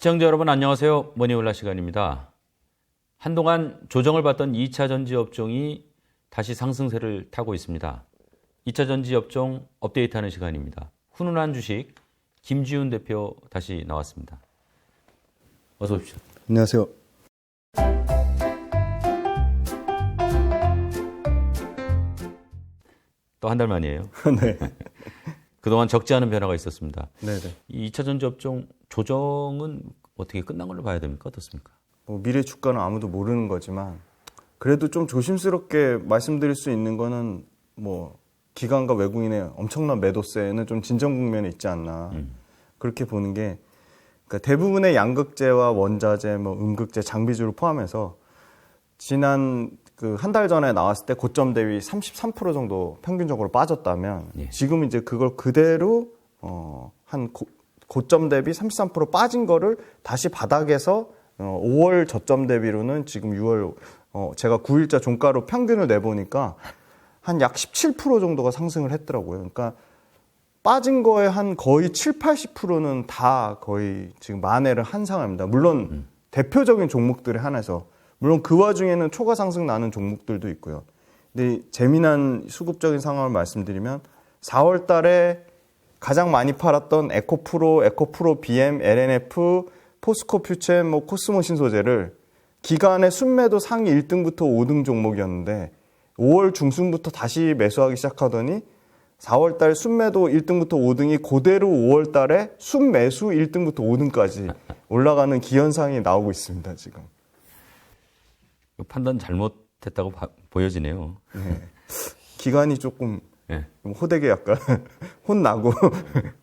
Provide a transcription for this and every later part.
시청자 여러분 안녕하세요. 머니올라 시간입니다. 한동안 조정을 받던 2차 전지 업종이 다시 상승세를 타고 있습니다. 2차 전지 업종 업데이트하는 시간입니다. 훈훈한 주식 김지훈 대표 다시 나왔습니다. 어서 오십시오. 안녕하세요. 또 한 달 만이에요. 네. 그동안 적지 않은 변화가 있었습니다. 네네. 이 2차 전지 업종 조정은 어떻게 끝난 걸로 봐야 됩니까? 어떻습니까? 미래 주가는 아무도 모르는 거지만 그래도 좀 조심스럽게 말씀드릴 수 있는 거는 기관과 외국인의 엄청난 매도세는 좀 진정 국면에 있지 않나 그렇게 보는 게, 그러니까 대부분의 양극재와 원자재, 음극재, 장비주를 포함해서 지난 한 달 전에 나왔을 때 고점 대비 33% 정도 평균적으로 빠졌다면 지금 이제 그걸 그대로 고점 대비 33% 빠진 거를 다시 바닥에서 5월 저점 대비로는 지금 6월 제가 9일자 종가로 평균을 내보니까 한 약 17% 정도가 상승을 했더라고요. 그러니까 빠진 거에 한 거의 70~80%는 다 거의 지금 만회를 한 상황입니다. 물론 대표적인 종목들에 한해서, 물론 그 와중에는 초과 상승 나는 종목들도 있고요. 근데 재미난 수급적인 상황을 말씀드리면 4월 달에 가장 많이 팔았던 에코프로 BM, LNF, 포스코 퓨첸, 코스모 신소재를 기간의 순매도 상위 1등부터 5등 종목이었는데 5월 중순부터 다시 매수하기 시작하더니 4월 달 순매도 1등부터 5등이 그대로 5월 달에 순매수 1등부터 5등까지 올라가는 기현상이 나오고 있습니다, 지금. 판단 잘못했다고 보여지네요. 네. 기간이 조금 호되게 약간 혼나고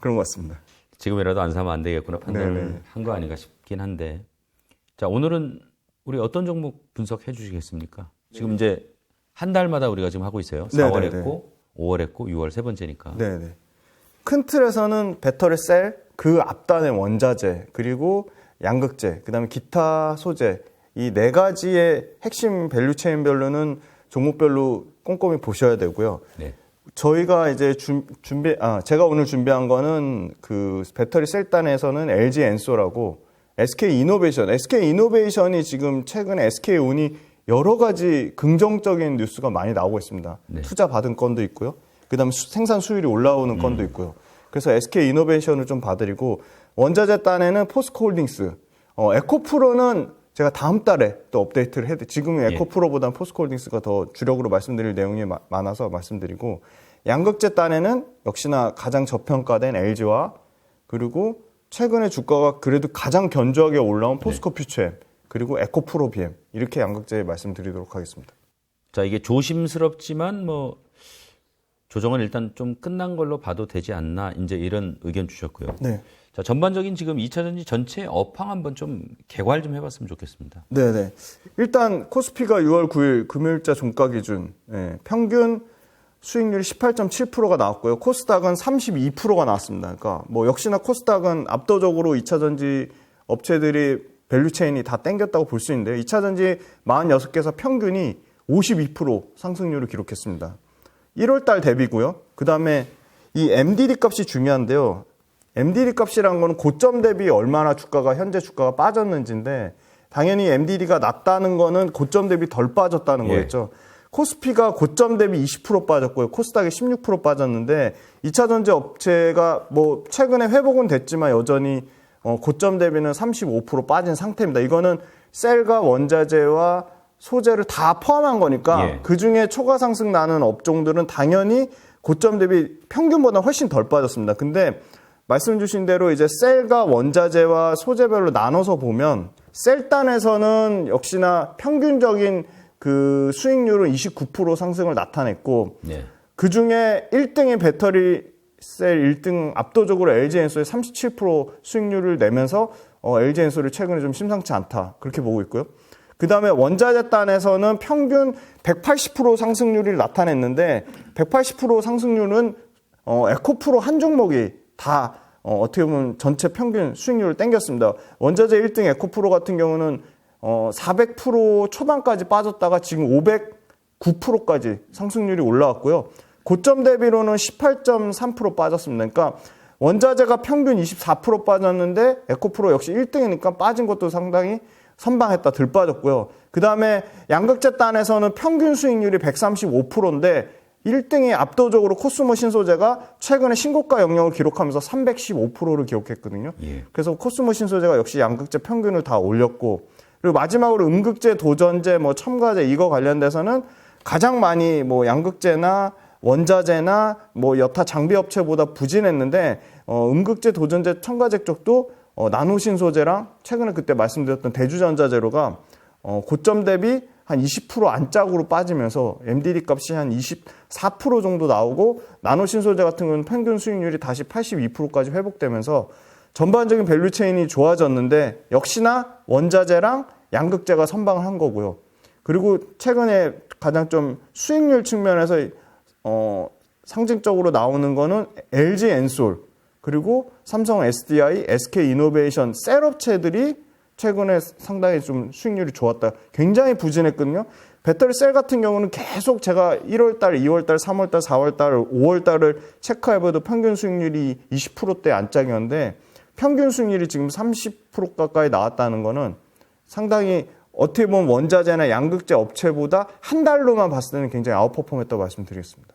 그런 것 같습니다. 지금이라도 안 사면 안 되겠구나 판단을 한 거 아닌가 싶긴 한데, 자, 오늘은 우리 어떤 종목 분석해 주시겠습니까? 지금 이제 한 달마다 우리가 지금 하고 있어요. 4월 했고 5월 했고 6월 세 번째니까. 네네. 큰 틀에서는 배터리 셀, 그 앞단의 원자재, 그리고 양극재, 그다음에 기타 소재, 이 네 가지의 핵심 밸류체인별로는 종목별로 꼼꼼히 보셔야 되고요. 네. 저희가 이제 제가 오늘 준비한 거는 그 배터리 셀단에서는 LG 엔소라고 SK 이노베이션이 지금 최근에 SK온이 여러 가지 긍정적인 뉴스가 많이 나오고 있습니다. 네. 투자 받은 건도 있고요. 그다음에 생산 수율이 올라오는 건도 있고요. 그래서 SK 이노베이션을 좀 봐드리고, 원자재 단에는 포스코홀딩스, 에코프로는 제가 다음 달에 또 업데이트를 해도, 지금 에코프로보다는 포스코홀딩스가 더 주력으로 말씀드릴 내용이 많아서 말씀드리고, 양극재 단에는 역시나 가장 저평가된 LG와, 그리고 최근에 주가가 그래도 가장 견조하게 올라온 포스코 퓨첸, 그리고 에코프로 BM, 이렇게 양극재 말씀드리도록 하겠습니다. 자, 이게 조심스럽지만 조정은 일단 좀 끝난 걸로 봐도 되지 않나, 이제 이런 의견 주셨고요. 네. 자, 전반적인 지금 2차 전지 전체 업황 한번 좀 개괄 좀 해봤으면 좋겠습니다. 네네. 일단 코스피가 6월 9일 금요일자 종가 기준 평균 수익률이 18.7%가 나왔고요. 코스닥은 32%가 나왔습니다. 그러니까 역시나 코스닥은 압도적으로 2차 전지 업체들이 밸류체인이 다 땡겼다고 볼 수 있는데요. 2차 전지 46개사 평균이 52% 상승률을 기록했습니다. 1월달 대비고요. 그 다음에 이 MDD 값이 중요한데요. MDD 값이라는 거는 고점 대비 얼마나 현재 주가가 빠졌는지인데, 당연히 MDD가 낮다는 거는 고점 대비 덜 빠졌다는 거겠죠. 코스피가 고점 대비 20% 빠졌고요. 코스닥이 16% 빠졌는데 2차 전지 업체가 최근에 회복은 됐지만 여전히 고점 대비는 35% 빠진 상태입니다. 이거는 셀과 원자재와 소재를 다 포함한 거니까 그중에 초과 상승 나는 업종들은 당연히 고점 대비 평균보다 훨씬 덜 빠졌습니다. 근데 말씀 주신 대로 이제 셀과 원자재와 소재별로 나눠서 보면, 셀단에서는 역시나 평균적인 그 수익률은 29% 상승을 나타냈고, 그중에 1등인 배터리 셀 1등 압도적으로 LG 엔소의 37% 수익률을 내면서 LG 엔소를 최근에 좀 심상치 않다, 그렇게 보고 있고요. 그 다음에 원자재 단에서는 평균 180% 상승률을 나타냈는데, 180% 상승률은 에코프로 한 종목이 다 어떻게 보면 전체 평균 수익률을 땡겼습니다. 원자재 1등 에코프로 같은 경우는 400% 초반까지 빠졌다가 지금 509%까지 상승률이 올라왔고요. 고점 대비로는 18.3% 빠졌습니다. 그러니까 원자재가 평균 24% 빠졌는데 에코프로 역시 1등이니까 빠진 것도 상당히 선방했다, 덜 빠졌고요. 그 다음에 양극재 단에서는 평균 수익률이 135%인데 1등이 압도적으로 코스모 신소재가 최근에 신고가 영역을 기록하면서 315%를 기록했거든요. 예. 그래서 코스모 신소재가 역시 양극재 평균을 다 올렸고, 그리고 마지막으로 음극재, 도전재, 뭐 첨가재 이거 관련돼서는 가장 많이 뭐 양극재나 원자재나 뭐 여타 장비 업체보다 부진했는데 음극재, 도전재, 첨가재 쪽도 나노신소재랑 최근에 그때 말씀드렸던 대주전자재료가 고점 대비 한 20% 안짝으로 빠지면서 MDD 값이 한 24% 정도 나오고 나노신소재 같은 경우는 평균 수익률이 다시 82%까지 회복되면서 전반적인 밸류체인이 좋아졌는데 역시나 원자재랑 양극재가 선방을 한 거고요. 그리고 최근에 가장 좀 수익률 측면에서 상징적으로 나오는 거는 LG 엔솔 그리고 삼성 SDI, SK 이노베이션 셀 업체들이 최근에 상당히 좀 수익률이 좋았다. 굉장히 부진했거든요. 배터리 셀 같은 경우는 계속 제가 1월달, 2월달, 3월달, 4월달, 5월달을 체크해봐도 평균 수익률이 20%대 안짝이었는데 평균 수익률이 지금 30% 가까이 나왔다는 거는 상당히 어떻게 보면 원자재나 양극재 업체보다 한 달로만 봤을 때는 굉장히 아웃퍼폼했다고 말씀드리겠습니다.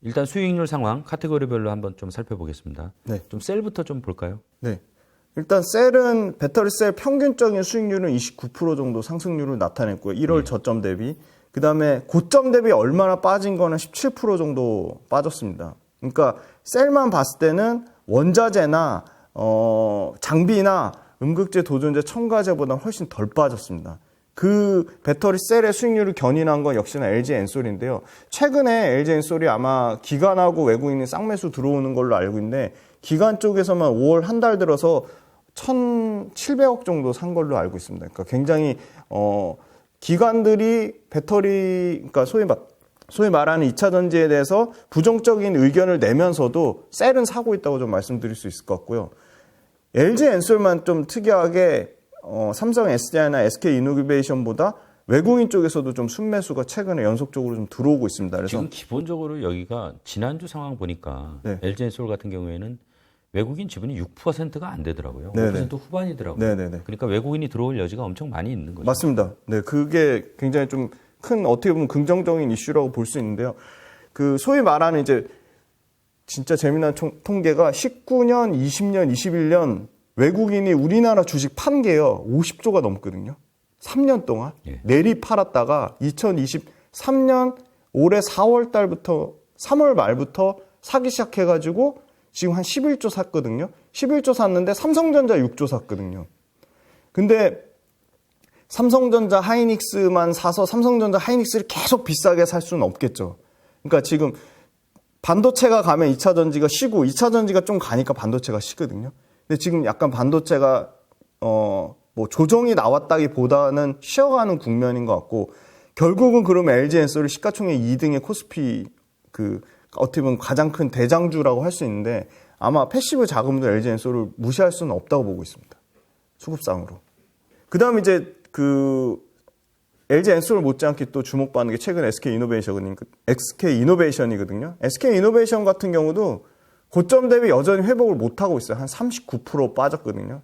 일단 수익률 상황 카테고리별로 한번 좀 살펴보겠습니다. 네. 좀 셀부터 좀 볼까요? 네. 일단 셀은 배터리 셀 평균적인 수익률은 29% 정도 상승률을 나타냈고요. 1월 저점 대비. 그다음에 고점 대비 얼마나 빠진 거는 17% 정도 빠졌습니다. 그러니까 셀만 봤을 때는 원자재나 장비나 음극재, 도전재, 첨가재보다 훨씬 덜 빠졌습니다. 그 배터리 셀의 수익률을 견인한 건 역시나 LG 엔솔인데요. 최근에 LG 엔솔이 아마 기관하고 외국인이 쌍매수 들어오는 걸로 알고 있는데 기관 쪽에서만 5월 한 달 들어서 1,700억 정도 산 걸로 알고 있습니다. 그러니까 굉장히 기관들이 배터리, 그러니까 소위 말하는 2차 전지에 대해서 부정적인 의견을 내면서도 셀은 사고 있다고 좀 말씀드릴 수 있을 것 같고요. LG 엔솔만 좀 특이하게 삼성 SDI나 SK 이노베이션보다 외국인 쪽에서도 좀 순매수가 최근에 연속적으로 좀 들어오고 있습니다. 그래서 지금 기본적으로 여기가 지난주 상황 보니까 네. LG엔솔 같은 경우에는 외국인 지분이 6%가 안 되더라고요. 네네. 5% 후반이더라고요. 네네네. 그러니까 외국인이 들어올 여지가 엄청 많이 있는 거죠. 맞습니다. 네, 그게 굉장히 좀 큰 어떻게 보면 긍정적인 이슈라고 볼 수 있는데요. 그 소위 말하는 이제 진짜 재미난 통계가 19년, 20년, 21년 외국인이 우리나라 주식 판 게요 50조가 넘거든요. 3년 동안 예. 내리 팔았다가 2023년 올해 4월 달부터 3월 말부터 사기 시작해가지고 지금 한 11조 샀거든요. 11조 샀는데 삼성전자 6조 샀거든요. 근데 삼성전자 하이닉스만 사서 삼성전자 하이닉스를 계속 비싸게 살 수는 없겠죠. 그러니까 지금 반도체가 가면 2차 전지가 쉬고 2차 전지가 좀 가니까 반도체가 쉬거든요. 근데 지금 약간 반도체가 뭐 조정이 나왔다기보다는 쉬어가는 국면인 것 같고 결국은 그러면 LG 엔솔이 시가총액 2등의 코스피 그 어떻게 보면 가장 큰 대장주라고 할 수 있는데 아마 패시브 자금도 LG 엔솔을 무시할 수는 없다고 보고 있습니다. 수급상으로. 그다음 이제 그 LG 엔솔을 못지않게 또 주목받는 게 최근 SK 이노베이션이거든요. SK 이노베이션 같은 경우도 고점 대비 여전히 회복을 못 하고 있어요. 한 39% 빠졌거든요.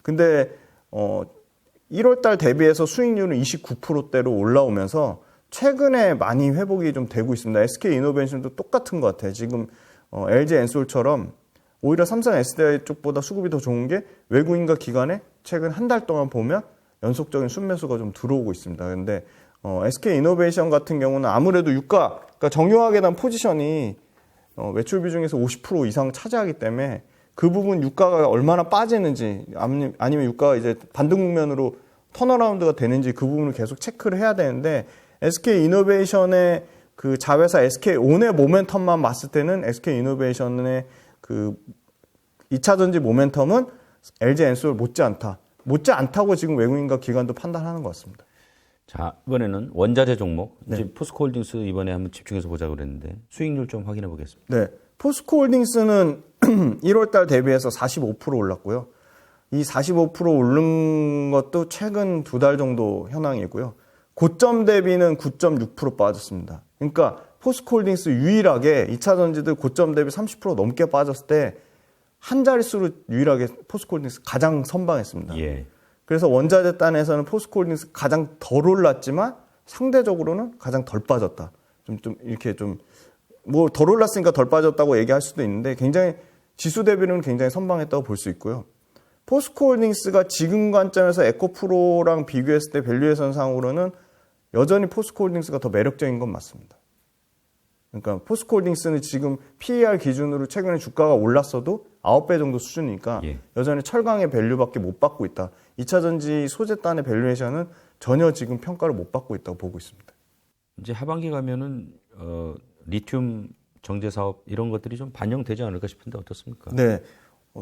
근데 1월 달 대비해서 수익률은 29%대로 올라오면서 최근에 많이 회복이 좀 되고 있습니다. SK 이노베이션도 똑같은 것 같아요. 지금 LG 엔솔처럼 오히려 삼성 SDI 쪽보다 수급이 더 좋은 게 외국인과 기관에 최근 한 달 동안 보면 연속적인 순매수가 좀 들어오고 있습니다. 근데 SK 이노베이션 같은 경우는 아무래도 유가, 그러니까 정유화에 대한 포지션이 매출 비중에서 50% 이상 차지하기 때문에 그 부분 유가가 얼마나 빠지는지 아니면 유가가 이제 반등 국면으로 턴어라운드가 되는지 그 부분을 계속 체크를 해야 되는데 SK 이노베이션의 그 자회사 SK온의 모멘텀만 봤을 때는 SK 이노베이션의 그 2차 전지 모멘텀은 LG 엔솔 못지않다고 지금 외국인과 기관도 판단하는 것 같습니다. 자, 이번에는 원자재 종목. 네. 이제 포스코홀딩스 이번에 한번 집중해서 보자고 그랬는데 수익률 좀 확인해 보겠습니다. 네. 포스코홀딩스는 1월 달 대비해서 45% 올랐고요. 이 45% 오른 것도 최근 2달 정도 현황이고요. 고점 대비는 9.6% 빠졌습니다. 그러니까 포스코홀딩스 유일하게 2차 전지들 고점 대비 30% 넘게 빠졌을 때 한 자릿수로 유일하게 포스코홀딩스 가장 선방했습니다. 예. 그래서 원자재 단에서는 포스코홀딩스 가장 덜 올랐지만 상대적으로는 가장 덜 빠졌다. 좀 이렇게 좀 뭐 덜 올랐으니까 덜 빠졌다고 얘기할 수도 있는데 굉장히 지수 대비는 굉장히 선방했다고 볼 수 있고요. 포스코홀딩스가 지금 관점에서 에코프로랑 비교했을 때 밸류에이션 상으로는 여전히 포스코홀딩스가 더 매력적인 건 맞습니다. 그러니까 포스코홀딩스는 지금 PER 기준으로 최근에 주가가 올랐어도 9배 정도 수준이니까 예. 여전히 철강의 밸류밖에 못 받고 있다. 2차 전지 소재단의 밸류에이션은 전혀 지금 평가를 못 받고 있다고 보고 있습니다. 이제 하반기 가면은 리튬 정제 사업 이런 것들이 좀 반영되지 않을까 싶은데 어떻습니까? 네,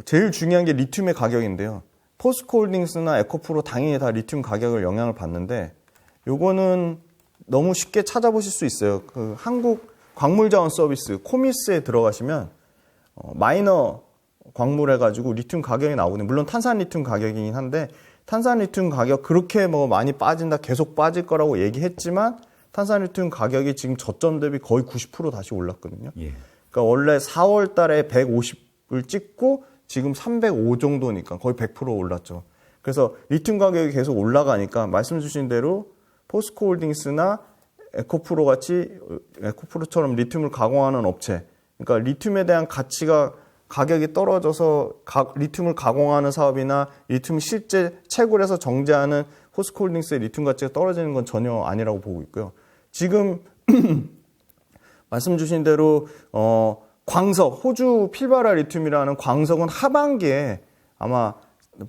제일 중요한 게 리튬의 가격인데요. 포스코홀딩스나 에코프로 당연히 다 리튬 가격을 영향을 받는데 요거는 너무 쉽게 찾아보실 수 있어요. 그 한국 광물자원 서비스 코미스에 들어가시면 마이너 광물 해가지고 리튬 가격이 나오거든요. 물론 탄산 리튬 가격이긴 한데 탄산 리튬 가격 그렇게 뭐 많이 빠진다 계속 빠질 거라고 얘기했지만 탄산 리튬 가격이 지금 저점 대비 거의 90% 다시 올랐거든요. 예. 그러니까 원래 4월 달에 150을 찍고 지금 305 정도니까 거의 100% 올랐죠. 그래서 리튬 가격이 계속 올라가니까 말씀 주신 대로 포스코홀딩스나 에코프로 같이 에코프로처럼 리튬을 가공하는 업체, 그러니까 리튬에 대한 가격이 떨어져서 리튬을 가공하는 사업이나 리튬 실제 채굴해서 정제하는 포스코홀딩스의 리튬 가치가 떨어지는 건 전혀 아니라고 보고 있고요. 지금 말씀 주신 대로 광석, 호주 필바라 리튬이라는 광석은 하반기에 아마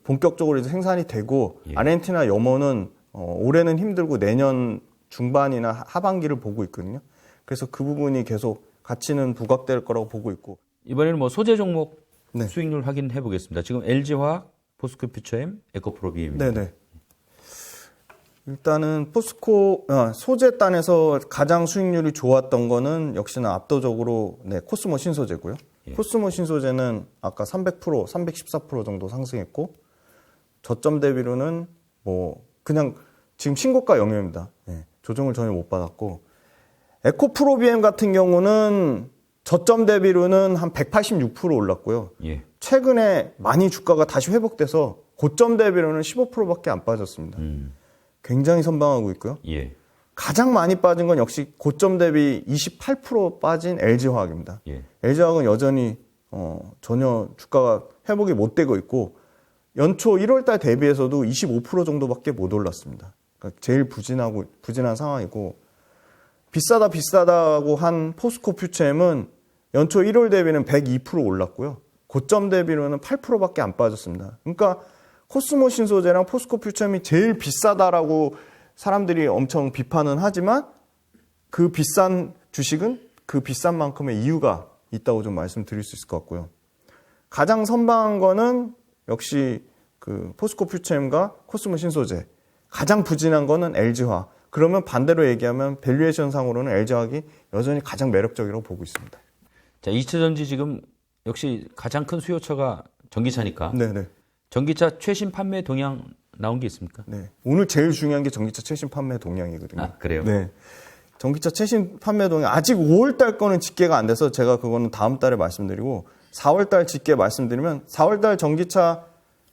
본격적으로 이제 생산이 되고 예. 아르헨티나 염원은 올해는 힘들고 내년 중반이나 하반기를 보고 있거든요. 그래서 그 부분이 계속 가치는 부각될 거라고 보고 있고. 이번에는 뭐 소재 종목 네. 수익률 확인해 보겠습니다. 지금 LG화학, 포스코퓨처엠, 에코프로비엠입니다. 네네. 일단은 소재단에서 가장 수익률이 좋았던 거는 역시나 압도적으로 코스모 신소재고요. 예. 코스모 신소재는 아까 300%, 314% 정도 상승했고 저점 대비로는 뭐 그냥 지금 신고가 영역입니다. 조정을 전혀 못 받았고 에코프로비엠 같은 경우는 저점 대비로는 한 186% 올랐고요. 예. 최근에 많이 주가가 다시 회복돼서 고점 대비로는 15%밖에 안 빠졌습니다. 굉장히 선방하고 있고요. 예. 가장 많이 빠진 건 역시 고점 대비 28% 빠진 LG화학입니다. 예. LG화학은 여전히 전혀 주가가 회복이 못 되고 있고 연초 1월달 대비해서도 25% 정도밖에 못 올랐습니다. 그러니까 제일 부진한 상황이고 비싸다고 한 포스코퓨처엠은 연초 1월 대비는 102% 올랐고요. 고점 대비로는 8%밖에 안 빠졌습니다. 그러니까 코스모 신소재랑 포스코퓨처엠이 제일 비싸다라고 사람들이 엄청 비판은 하지만 그 비싼 주식은 그 비싼 만큼의 이유가 있다고 좀 말씀드릴 수 있을 것 같고요. 가장 선방한 거는 역시 그 포스코퓨처엠과 코스모 신소재. 가장 부진한 거는 LG화학. 그러면 반대로 얘기하면 밸류에이션 상으로는 LG화학이 여전히 가장 매력적이라고 보고 있습니다. 자, 2차 전지 지금 역시 가장 큰 수요처가 전기차니까. 네네. 전기차 최신 판매 동향 나온 게 있습니까? 네. 오늘 제일 중요한 게 전기차 최신 판매 동향이거든요. 아, 그래요? 네. 전기차 최신 판매 동향 아직 5월달 거는 집계가 안 돼서 제가 그거는 다음 달에 말씀드리고 4월달 집계 말씀드리면 4월달 전기차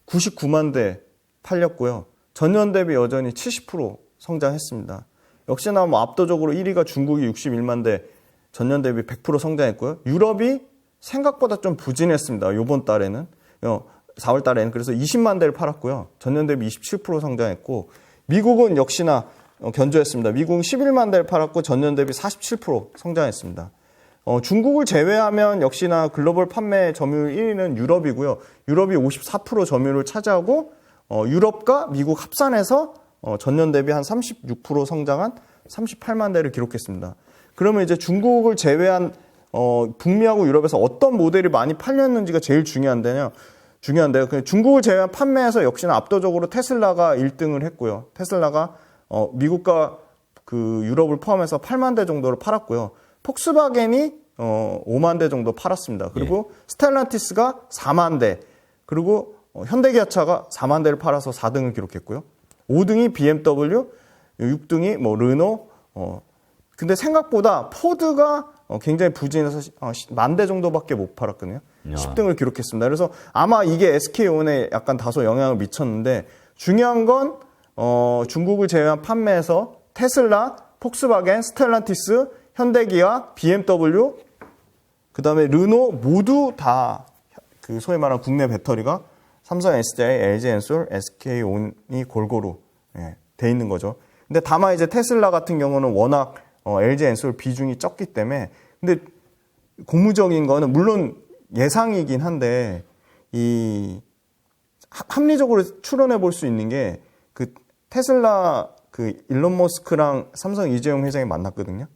99만 대 팔렸고요. 전년 대비 여전히 70% 성장했습니다. 역시나 뭐 압도적으로 1위가 중국이 61만 대 전년 대비 100% 성장했고요. 유럽이 생각보다 좀 부진했습니다. 이번 달에는 4월 달에는 그래서 20만 대를 팔았고요. 전년 대비 27% 성장했고 미국은 역시나 견조했습니다. 미국은 11만 대를 팔았고 전년 대비 47% 성장했습니다. 중국을 제외하면 역시나 글로벌 판매 점유율 1위는 유럽이고요. 유럽이 54% 점유율을 차지하고 유럽과 미국 합산해서 전년 대비 한 36% 성장한 38만 대를 기록했습니다. 그러면 이제 중국을 제외한 북미하고 유럽에서 어떤 모델이 많이 팔렸는지가 제일 중요한데요. 중국을 제외한 판매에서 역시나 압도적으로 테슬라가 1등을 했고요. 테슬라가 미국과 그 유럽을 포함해서 8만 대 정도를 팔았고요. 폭스바겐이 5만 대 정도 팔았습니다. 그리고 스텔란티스가 4만 대, 그리고 현대기아차가 4만 대를 팔아서 4등을 기록했고요. 5등이 BMW, 6등이 르노, 근데 생각보다 포드가 굉장히 부진해서 10,000대 정도밖에 못 팔았거든요. 야. 10등을 기록했습니다. 그래서 아마 이게 SK온에 약간 다소 영향을 미쳤는데 중요한 건 중국을 제외한 판매에서 테슬라, 폭스바겐, 스텔란티스, 현대기아, BMW, 그다음에 르노 모두 다 그 소위 말하는 국내 배터리가 삼성 SDI, LG 엔솔, SK온이 골고루 돼 있는 거죠. 근데 다만 이제 테슬라 같은 경우는 워낙 LG 엔솔 비중이 적기 때문에 근데 고무적인 거는 물론 예상이긴 한데 이 합리적으로 추론해 볼 수 있는 게 그 테슬라 그 일론 머스크랑 삼성 이재용 회장이 만났거든요.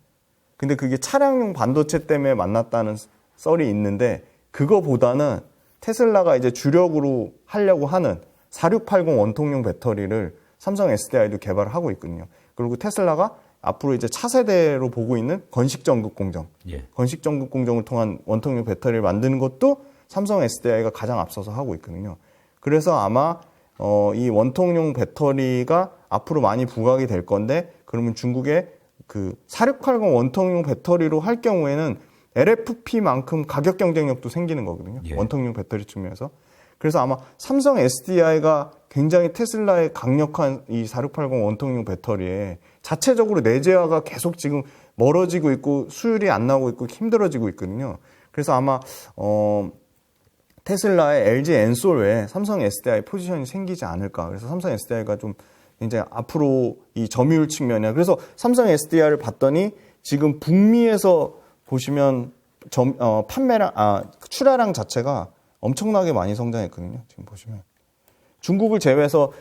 근데 그게 차량용 반도체 때문에 만났다는 썰이 있는데 그거보다는 테슬라가 이제 주력으로 하려고 하는 4680 원통용 배터리를 삼성 SDI도 개발을 하고 있거든요. 그리고 테슬라가 앞으로 이제 차세대로 보고 있는 건식전극 공정, 건식전극 공정을 통한 원통용 배터리를 만드는 것도 삼성 SDI가 가장 앞서서 하고 있거든요. 그래서 아마 이 원통용 배터리가 앞으로 많이 부각이 될 건데 그러면 중국의 그 4680 원통용 배터리로 할 경우에는 LFP만큼 가격 경쟁력도 생기는 거거든요. 원통용 배터리 측면에서. 그래서 아마 삼성 SDI가 굉장히 테슬라의 강력한 이 4680 원통용 배터리에 자체적으로 내재화가 계속 지금 멀어지고 있고 수율이 안 나오고 있고 힘들어지고 있거든요. 그래서 아마 테슬라의 LG 엔솔 외에 삼성 SDI 포지션이 생기지 않을까. 그래서 삼성 SDI가 좀 굉장히 앞으로 이 점유율 측면이야. 그래서 삼성 SDI를 봤더니 지금 북미에서 보시면 출하량 자체가 엄청나게 많이 성장했거든요. 지금 보시면 중국을 제외해서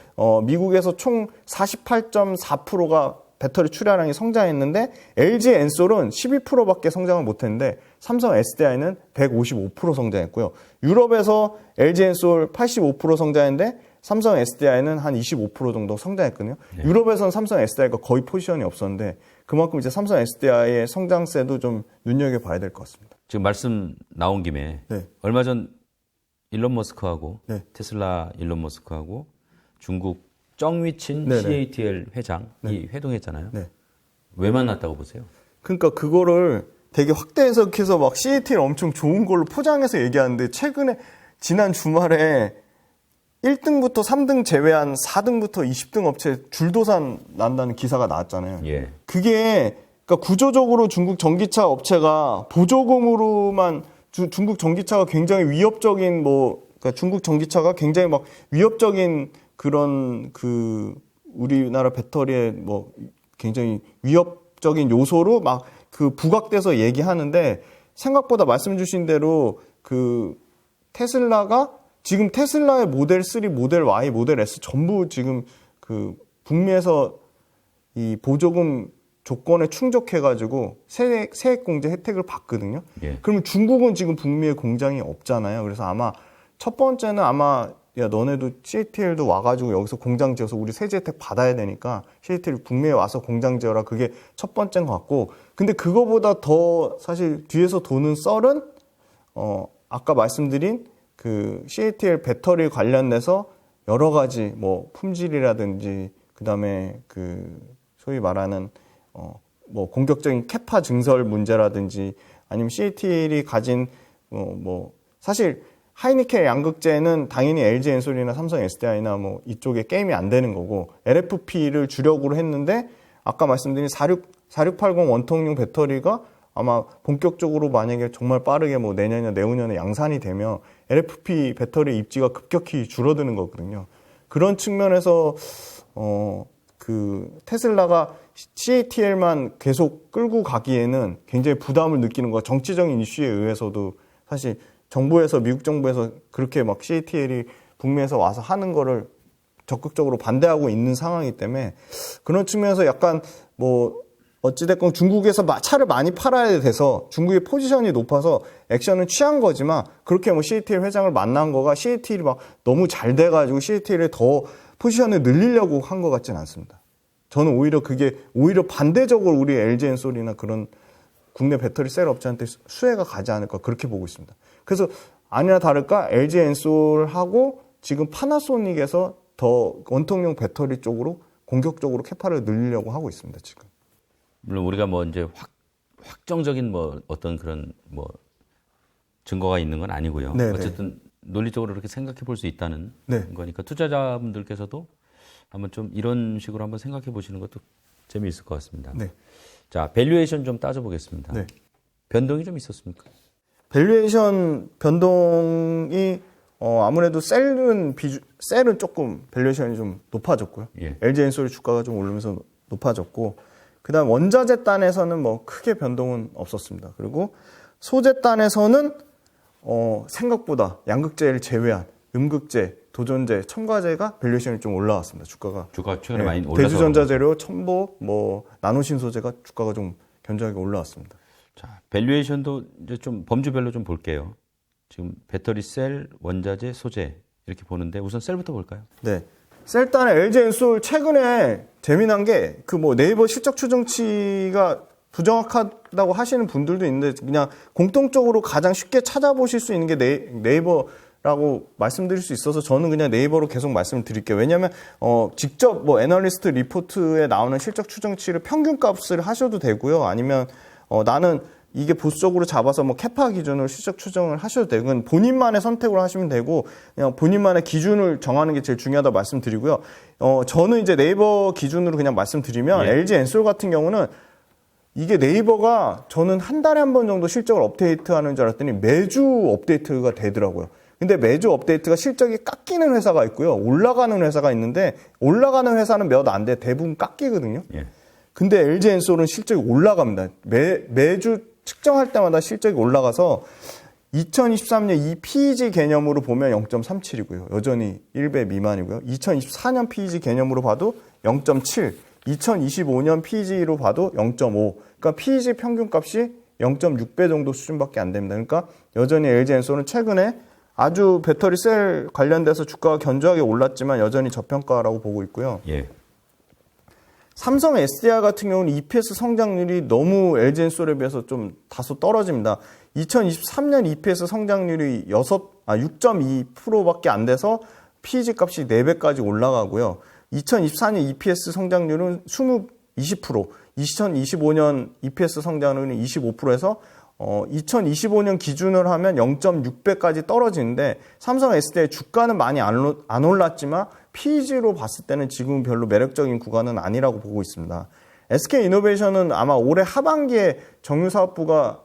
미국에서 총 48.4%가 배터리 출하량이 성장했는데 LG 엔솔은 12%밖에 성장을 못했는데 삼성 SDI는 155% 성장했고요. 유럽에서 LG 엔솔 85% 성장했는데 삼성 SDI는 한 25% 정도 성장했거든요. 유럽에서는 삼성 SDI가 거의 포지션이 없었는데 그만큼 이제 삼성 SDI의 성장세도 좀 눈여겨봐야 될 것 같습니다. 지금 말씀 나온 김에 얼마 전 일론 머스크하고 테슬라 일론 머스크하고 중국 정위친 CATL 회장이 회동했잖아요. 왜 만났다고 보세요? 그러니까 그거를 되게 확대 해석해서 막 CATL 엄청 좋은 걸로 포장해서 얘기하는데 최근에 지난 주말에 1등부터 3등 제외한 4등부터 20등 업체 줄도산 난다는 기사가 나왔잖아요. 그게 그러니까 구조적으로 중국 전기차 업체가 보조금으로만 중국 전기차가 굉장히 위협적인 그러니까 중국 전기차가 굉장히 막 위협적인 그런 그 우리나라 배터리에 굉장히 위협적인 요소로 막 그 부각돼서 얘기하는데 생각보다 말씀 주신 대로 그 테슬라가 지금 테슬라의 모델 3, 모델 Y, 모델 S 전부 지금 그 북미에서 이 보조금 조건에 충족해가지고 세액공제 혜택을 받거든요. 그러면 중국은 지금 북미에 공장이 없잖아요. 그래서 아마 첫 번째는 아마 야 너네도 CATL도 와가지고 여기서 공장 지어서 우리 세제 혜택 받아야 되니까 CATL 북미에 와서 공장 지어라. 그게 첫 번째인 것 같고 근데 그거보다 더 사실 뒤에서 도는 썰은 아까 말씀드린 그 CATL 배터리 관련돼서 여러 가지 품질이라든지 그다음에 그 소위 말하는 공격적인 캐파 증설 문제라든지 아니면 CATL이 가진 사실 하이니켈 양극재는 당연히 LG 엔솔이나 삼성 SDI나 이쪽에 게임이 안 되는 거고 LFP를 주력으로 했는데 아까 말씀드린 4680 원통용 배터리가 아마 본격적으로 만약에 정말 빠르게 내년이나 내후년에 양산이 되면 LFP 배터리 입지가 급격히 줄어드는 거거든요. 그런 측면에서 그 테슬라가 CATL만 계속 끌고 가기에는 굉장히 부담을 느끼는 거 정치적인 이슈에 의해서도 사실 정부에서 미국 정부에서 그렇게 막 CATL이 북미에서 와서 하는 거를 적극적으로 반대하고 있는 상황이기 때문에 그런 측면에서 약간 어찌됐건 중국에서 차를 많이 팔아야 돼서 중국의 포지션이 높아서 액션을 취한 거지만 그렇게 CATL 회장을 만난 거가 CATL이 막 너무 잘 돼가지고 CATL에 더 포지션을 늘리려고 한 것 같지는 않습니다. 저는 오히려 그게 반대적으로 우리 LG 엔솔이나 그런 국내 배터리 셀 업체한테 수혜가 가지 않을까 그렇게 보고 있습니다. 그래서 아니나 다를까 LG 엔솔하고 지금 파나소닉에서 더 원통용 배터리 쪽으로 공격적으로 캐파를 늘리려고 하고 있습니다. 지금. 물론 우리가 뭐 이제 확정적인 뭐 어떤 그런 뭐 증거가 있는 건 아니고요. 네네. 어쨌든 논리적으로 그렇게 생각해 볼 수 있다는 네. 거니까 투자자분들께서도 한번 좀 이런 식으로 한번 생각해 보시는 것도 재미있을 것 같습니다. 네. 자, 밸류에이션 좀 따져보겠습니다. 네. 변동이 좀 있었습니까? 밸류에이션 변동이 아무래도 셀은 조금 밸류에이션이 좀 높아졌고요. 예. LG엔솔 주가가 좀 오르면서 높아졌고, 그다음 원자재 단에서는 뭐 크게 변동은 없었습니다. 그리고 소재 단에서는 생각보다 양극재를 제외한 음극재, 도전재, 첨가재가 밸류에이션이 좀 올라왔습니다. 주가가 최근에 많이 올라서 대주전자재료, 첨보, 뭐 나노신소재가 주가가 좀 견조하게 올라왔습니다. 자, 밸류에이션도 이제 좀 범주별로 좀 볼게요. 지금 배터리 셀, 원자재, 소재 이렇게 보는데 우선 셀부터 볼까요? 네. 셀단의 LG엔솔 최근에 재미난 게 그 뭐 네이버 실적 추정치가 부정확하다고 하시는 분들도 있는데 그냥 공통적으로 가장 쉽게 찾아보실 수 있는 게 네이버라고 말씀드릴 수 있어서 저는 그냥 네이버로 계속 말씀을 드릴게요. 왜냐하면 직접 뭐 애널리스트 리포트에 나오는 실적 추정치를 평균값을 하셔도 되고요. 아니면 나는 이게 보수적으로 잡아서 뭐 캐파 기준으로 실적 추정을 하셔도 되고, 그건 본인만의 선택으로 하시면 되고, 그냥 본인만의 기준을 정하는 게 제일 중요하다고 말씀드리고요. 저는 이제 네이버 기준으로 그냥 말씀드리면, 예. LG엔솔 같은 경우는 이게 네이버가 저는 한 달에 한 번 정도 실적을 업데이트하는 줄 알았더니 매주 업데이트가 되더라고요. 근데 매주 업데이트가 실적이 깎이는 회사가 있고요. 올라가는 회사가 있는데, 올라가는 회사는 몇 안 돼. 대부분 깎이거든요. 예. 근데 LG엔솔은 실적이 올라갑니다. 매주 측정할 때마다 실적이 올라가서 2023년 이 PEG 개념으로 보면 0.37이고요. 여전히 1배 미만이고요. 2024년 PEG 개념으로 봐도 0.7, 2025년 PEG로 봐도 0.5. 그러니까 PEG 평균값이 0.6배 정도 수준밖에 안 됩니다. 그러니까 여전히 LG엔솔은 최근에 아주 배터리 셀 관련돼서 주가가 견조하게 올랐지만 여전히 저평가라고 보고 있고요. 예. 삼성 SDI 같은 경우는 EPS 성장률이 너무 LG엔솔에 비해서 좀 다소 떨어집니다. 2023년 EPS 성장률이 6.2%밖에 안 돼서 PEG 값이 4배까지 올라가고요. 2024년 EPS 성장률은 20%, 2025년 EPS 성장률은 25%에서 2025년 기준으로 하면 0.6배까지 떨어지는데 삼성 SDI 주가는 많이 안 올랐지만 PEG로 봤을 때는 지금 별로 매력적인 구간은 아니라고 보고 있습니다. SK이노베이션은 아마 올해 하반기에 정유사업부랑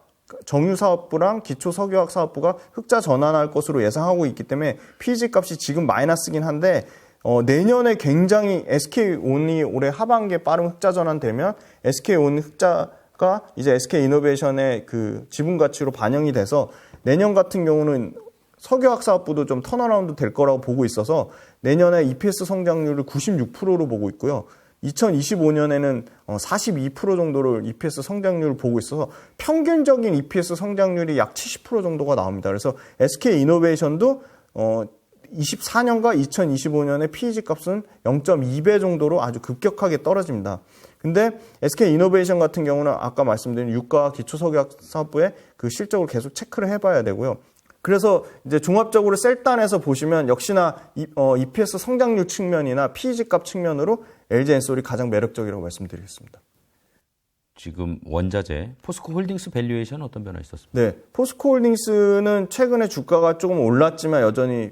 기초석유화학사업부가 흑자 전환할 것으로 예상하고 있기 때문에 PEG 값이 지금 마이너스긴 한데 내년에 굉장히 SK온이 올해 하반기에 빠른 흑자 전환되면 SK온 흑자가 이제 SK이노베이션의 그 지분 가치로 반영이 돼서 내년 같은 경우는 석유화학사업부도 좀 턴어라운드 될 거라고 보고 있어서 내년에 EPS 성장률을 96%로 보고 있고요. 2025년에는 42% 정도를 EPS 성장률을 보고 있어서 평균적인 EPS 성장률이 약 70% 정도가 나옵니다. 그래서 SK이노베이션도 24년과 2025년의 PEG 값은 0.2배 정도로 아주 급격하게 떨어집니다. 근데 SK이노베이션 같은 경우는 아까 말씀드린 유가 기초석유화학 사업부의 그 실적을 계속 체크를 해봐야 되고요. 그래서 이제 종합적으로 셀단에서 보시면 역시나 EPS 성장률 측면이나 PEG 값 측면으로 LG엔솔이 가장 매력적이라고 말씀드리겠습니다. 지금 원자재 포스코 홀딩스 밸류에이션 어떤 변화 있었습니까? 네, 포스코 홀딩스는 최근에 주가가 조금 올랐지만 여전히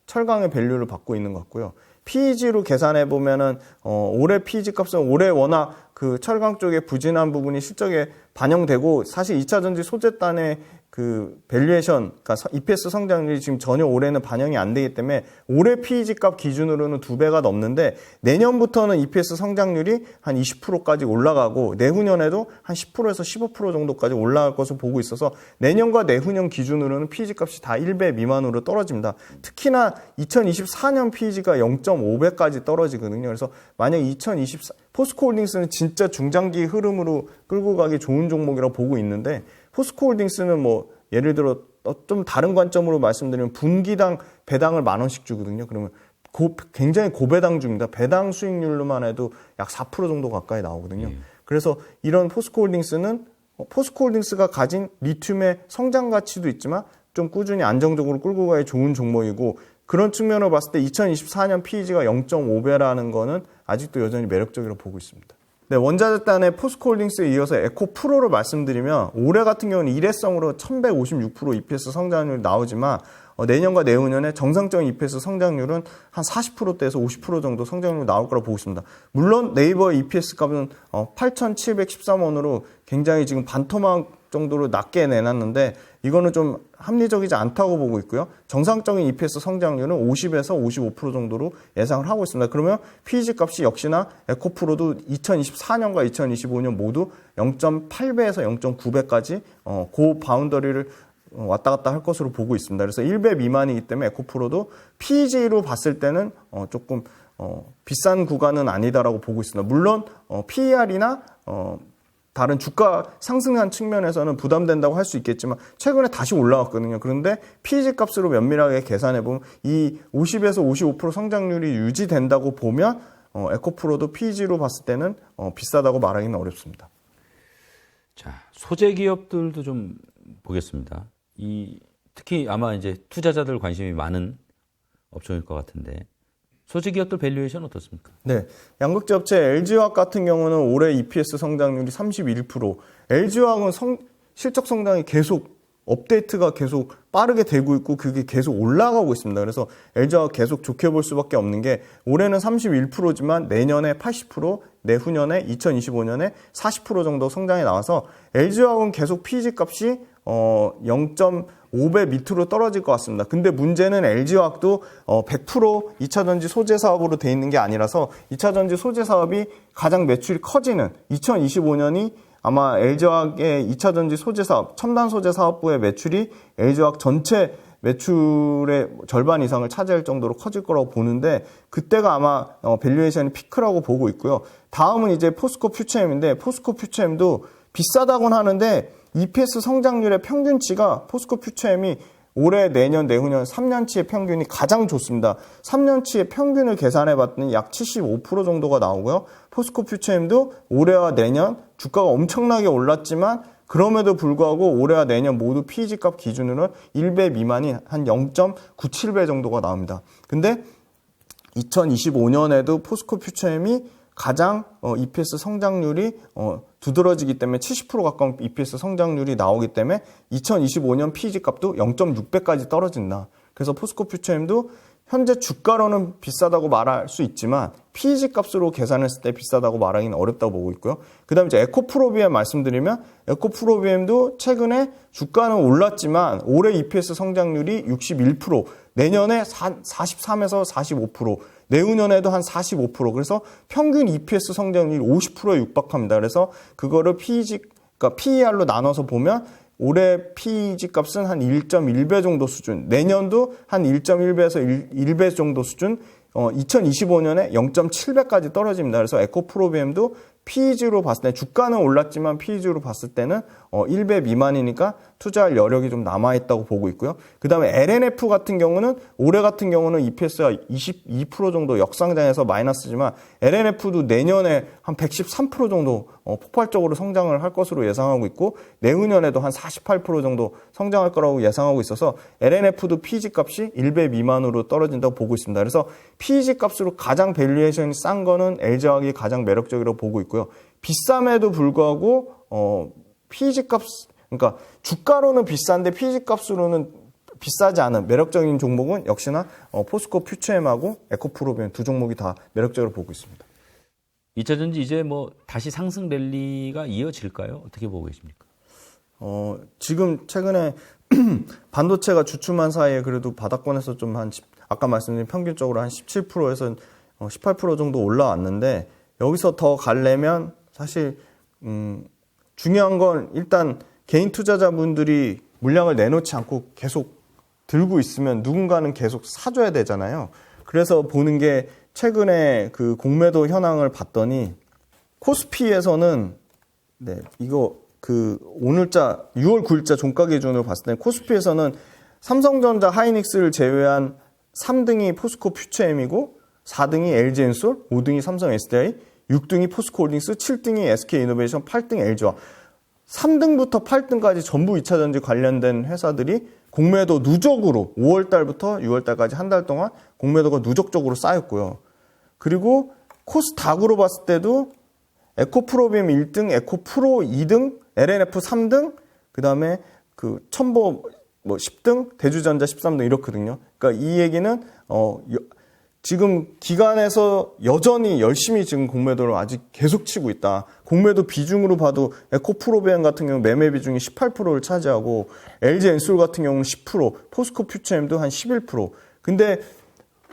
철강의 밸류를 받고 있는 것 같고요. PEG로 계산해 보면은 올해 PEG 값은 올해 워낙 그 철강 쪽에 부진한 부분이 실적에 반영되고 사실 2차 전지 소재단의 그 밸류에이션, 그러니까 EPS 성장률이 지금 전혀 올해는 반영이 안 되기 때문에 올해 PEG 값 기준으로는 2배가 넘는데 내년부터는 EPS 성장률이 한 20%까지 올라가고 내후년에도 한 10%에서 15% 정도까지 올라갈 것으로 보고 있어서 내년과 내후년 기준으로는 PEG 값이 다 1배 미만으로 떨어집니다. 특히나 2024년 PEG가 0.5배까지 떨어지거든요. 그래서 만약 포스코 홀딩스는 진짜 중장기 흐름으로 끌고 가기 좋은 종목이라고 보고 있는데 포스코 홀딩스는 뭐 예를 들어 좀 다른 관점으로 말씀드리면 분기당 배당을 10,000원씩 주거든요. 그러면 굉장히 고배당주입니다. 배당 수익률로만 해도 약 4% 정도 가까이 나오거든요. 그래서 이런 포스코 홀딩스가 가진 리튬의 성장 가치도 있지만 좀 꾸준히 안정적으로 끌고 가기 좋은 종목이고 그런 측면으로 봤을 때 2024년 PEG가 0.5배라는 거는 아직도 여전히 매력적이라고 보고 있습니다. 네, 원자재단의 포스코홀딩스에 이어서 에코프로를 말씀드리면 올해 같은 경우는 일회성으로 1156% EPS 성장률이 나오지만 내년과 내후년에 정상적인 EPS 성장률은 한 40%대에서 50% 정도 성장률이 나올 거라고 보고 있습니다. 물론 네이버의 EPS 값은 8,713원으로 굉장히 지금 반토막 정도로 낮게 내놨는데 이거는 좀 합리적이지 않다고 보고 있고요. 정상적인 EPS 성장률은 50에서 55% 정도로 예상을 하고 있습니다. 그러면 PEG 값이 역시나 에코프로도 2024년과 2025년 모두 0.8배에서 0.9배까지 그 바운더리를 왔다 갔다 할 것으로 보고 있습니다. 그래서 1배 미만이기 때문에 에코프로도 PEG로 봤을 때는 조금 비싼 구간은 아니다라고 보고 있습니다. 물론 PER이나 다른 주가 상승한 측면에서는 부담된다고 할 수 있겠지만 최근에 다시 올라왔거든요. 그런데 PEG 값으로 면밀하게 계산해보면 이 50에서 55% 성장률이 유지된다고 보면 에코프로도 PEG로 봤을 때는 비싸다고 말하기는 어렵습니다. 자, 소재 기업들도 좀 보겠습니다. 특히 아마 이제 투자자들 관심이 많은 업종일 것 같은데 소재 기업들 밸류에이션 어떻습니까? 네, 양극재 업체 LG화학 같은 경우는 올해 EPS 성장률이 31%, LG화학은 실적 성장이 계속 업데이트가 계속 빠르게 되고 있고 그게 계속 올라가고 있습니다. 그래서 LG화학 계속 좋게 볼 수밖에 없는 게 올해는 31%지만 내년에 80%, 내후년에 2025년에 40% 정도 성장이 나와서 LG화학은 계속 PEG 값이 0.5배 밑으로 떨어질 것 같습니다. 근데 문제는 LG화학도 100% 2차전지 소재 사업으로 돼 있는 게 아니라서 2차전지 소재 사업이 가장 매출이 커지는 2025년이 아마 LG화학의 2차전지 소재 사업, 첨단 소재 사업부의 매출이 LG화학 전체 매출의 절반 이상을 차지할 정도로 커질 거라고 보는데 그때가 아마 밸류에이션이 피크라고 보고 있고요. 다음은 이제 포스코 퓨처엠인데 포스코 퓨처엠도 비싸다고는 하는데 EPS 성장률의 평균치가 포스코 퓨처엠이 올해, 내년, 내후년 3년치의 평균이 가장 좋습니다. 3년치의 평균을 계산해 봤더니 약 75% 정도가 나오고요. 포스코 퓨처엠도 올해와 내년 주가가 엄청나게 올랐지만 그럼에도 불구하고 올해와 내년 모두 PEG 값 기준으로는 1배 미만인 한 0.97배 정도가 나옵니다. 근데 2025년에도 포스코 퓨처엠이 가장 EPS 성장률이 두드러지기 때문에 70% 가까운 EPS 성장률이 나오기 때문에 2025년 PEG 값도 0.6배까지 떨어진다. 그래서 포스코 퓨처엠도 현재 주가로는 비싸다고 말할 수 있지만 PEG 값으로 계산했을 때 비싸다고 말하기는 어렵다고 보고 있고요. 그 다음에 이제 에코프로비엠 말씀드리면 에코프로비엠도 최근에 주가는 올랐지만 올해 EPS 성장률이 61%, 내년에 43에서 45%, 내후년에도 한 45%. 그래서 평균 EPS 성장률이 50%에 육박합니다. 그래서 그거를 그러니까 PER로 나눠서 보면 올해 PEG 값은 한 1.1배 정도 수준, 내년도 한 1.1배에서 1배 정도 수준, 2025년에 0.7배까지 떨어집니다. 그래서 에코프로비엠도 PEG로 봤을 때 주가는 올랐지만 PEG로 봤을 때는 1배 미만이니까 투자할 여력이 좀 남아있다고 보고 있고요. 그 다음에 LNF 같은 경우는 올해 같은 경우는 EPS가 22% 정도 역상장해서 마이너스지만 LNF도 내년에 한 113% 정도 폭발적으로 성장을 할 것으로 예상하고 있고 내후년에도 한 48% 정도 성장할 거라고 예상하고 있어서 LNF도 PEG 값이 1배 미만으로 떨어진다고 보고 있습니다. 그래서 PEG 값으로 가장 밸류에이션이 싼 거는 LG화학이 가장 매력적이라고 보고 있고요. 비쌈에도 불구하고 PEG 값, 그러니까 주가로는 비싼데 PEG 값으로는 비싸지 않은 매력적인 종목은 역시나 포스코 퓨처엠하고 에코프로비엠 두 종목이 다 매력적으로 보고 있습니다. 2차전지 이제 뭐 다시 상승 랠리가 이어질까요? 어떻게 보고 계십니까? 지금 최근에 반도체가 주춤한 사이에 그래도 바닥권에서 좀 아까 말씀드린 평균적으로 한 17%에서 18% 정도 올라왔는데 여기서 더 가려면 사실 중요한 건 일단 개인 투자자분들이 물량을 내놓지 않고 계속 들고 있으면 누군가는 계속 사줘야 되잖아요. 그래서 보는 게 최근에 그 공매도 현황을 봤더니 코스피에서는 이거 그 오늘자 6월 9일자 종가 기준으로 봤을 때 코스피에서는 삼성전자 하이닉스를 제외한 3등이 포스코 퓨처엠이고 4등이 LG엔솔, 5등이 삼성 SDI, 6등이 포스코홀딩스, 7등이 SK이노베이션, 8등 LG화. 3등부터 8등까지 전부 2차전지 관련된 회사들이 공매도 누적으로 5월달부터 6월달까지 한 달 동안 공매도가 누적적으로 쌓였고요. 그리고 코스닥으로 봤을 때도 에코프로비엠 1등, 에코프로 2등, LNF 3등, 그다음에 그 첨보 뭐 10등, 대주전자 13등 이렇거든요. 그러니까 이 얘기는 지금 기관에서 여전히 열심히 지금 공매도를 아직 계속 치고 있다. 공매도 비중으로 봐도 에코프로비엠 같은 경우 매매 비중이 18%를 차지하고 LG 엔솔 같은 경우는 10%, 포스코 퓨처엠도 한 11%. 근데